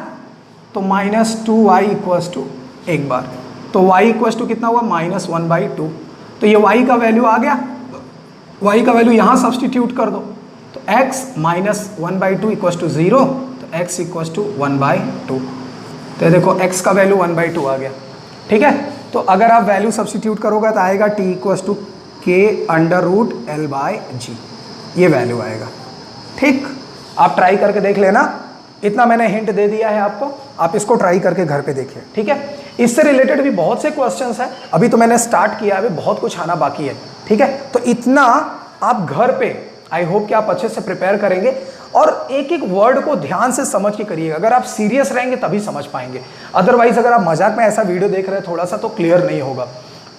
तो -2y इक्वल्स टू एक बार, तो y इक्वल्स टू कितना हुआ, -1/2, तो ये y का वैल्यू आ गया, y का वैल्यू यहाँ सब्सटीट्यूट कर दो, तो x -1/2 इक्वल्स टू 0, तो x इक्वल्स टू 1/2, तो देखो x का वैल्यू 1/2 आ गया। ठीक है, तो अगर आप वैल्यू सब्सटीट्यूट करोगे तो आएगा t इक्वल्स टू k√L/g, ये वैल्यू आएगा। ठीक, आप ट्राई करके देख लेना, इतना मैंने हिंट दे दिया है आपको, आप इसको ट्राई करके घर पे देखिए। ठीक है, इससे रिलेटेड भी बहुत से क्वेश्चंस हैं, अभी तो मैंने स्टार्ट किया है, अभी बहुत कुछ आना बाकी है। ठीक है, तो इतना आप घर पे आई होप कि आप अच्छे से प्रिपेयर करेंगे और एक एक वर्ड को ध्यान से समझ के करिएगा। अगर आप सीरियस रहेंगे तभी समझ पाएंगे, अदरवाइज अगर आप मजाक में ऐसा वीडियो देख रहे हैं थोड़ा सा तो क्लियर नहीं होगा।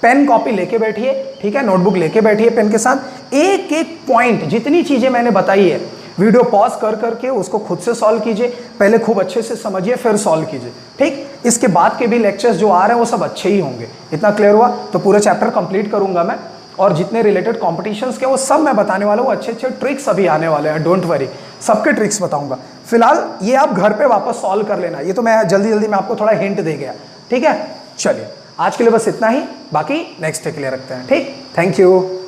पेन कॉपी लेके बैठिए, ठीक है, नोटबुक लेके बैठिए पेन के साथ। एक एक पॉइंट, जितनी चीजें मैंने बताई है, वीडियो पॉज कर करके उसको खुद से सॉल्व कीजिए, पहले खूब अच्छे से समझिए फिर सॉल्व कीजिए, ठीक। इसके बाद के भी लेक्चर्स जो आ रहे हैं वो सब अच्छे ही होंगे। इतना क्लियर हुआ? तो पूरा चैप्टर कंप्लीट करूंगा मैं, और जितने रिलेटेड कॉम्पिटिशन्स के वो सब मैं बताने वाला हूँ। अच्छे अच्छे ट्रिक्स अभी आने वाले हैं, डोंट वरी, सबके ट्रिक्स बताऊंगा। फिलहाल ये आप घर पे वापस सॉल्व कर लेना, ये तो मैं जल्दी जल्दी में आपको थोड़ा हिंट दे गया, ठीक है। चलिए आज के लिए बस इतना ही, बाकी नेक्स्ट डे के लिए रखते हैं, ठीक। Thank you.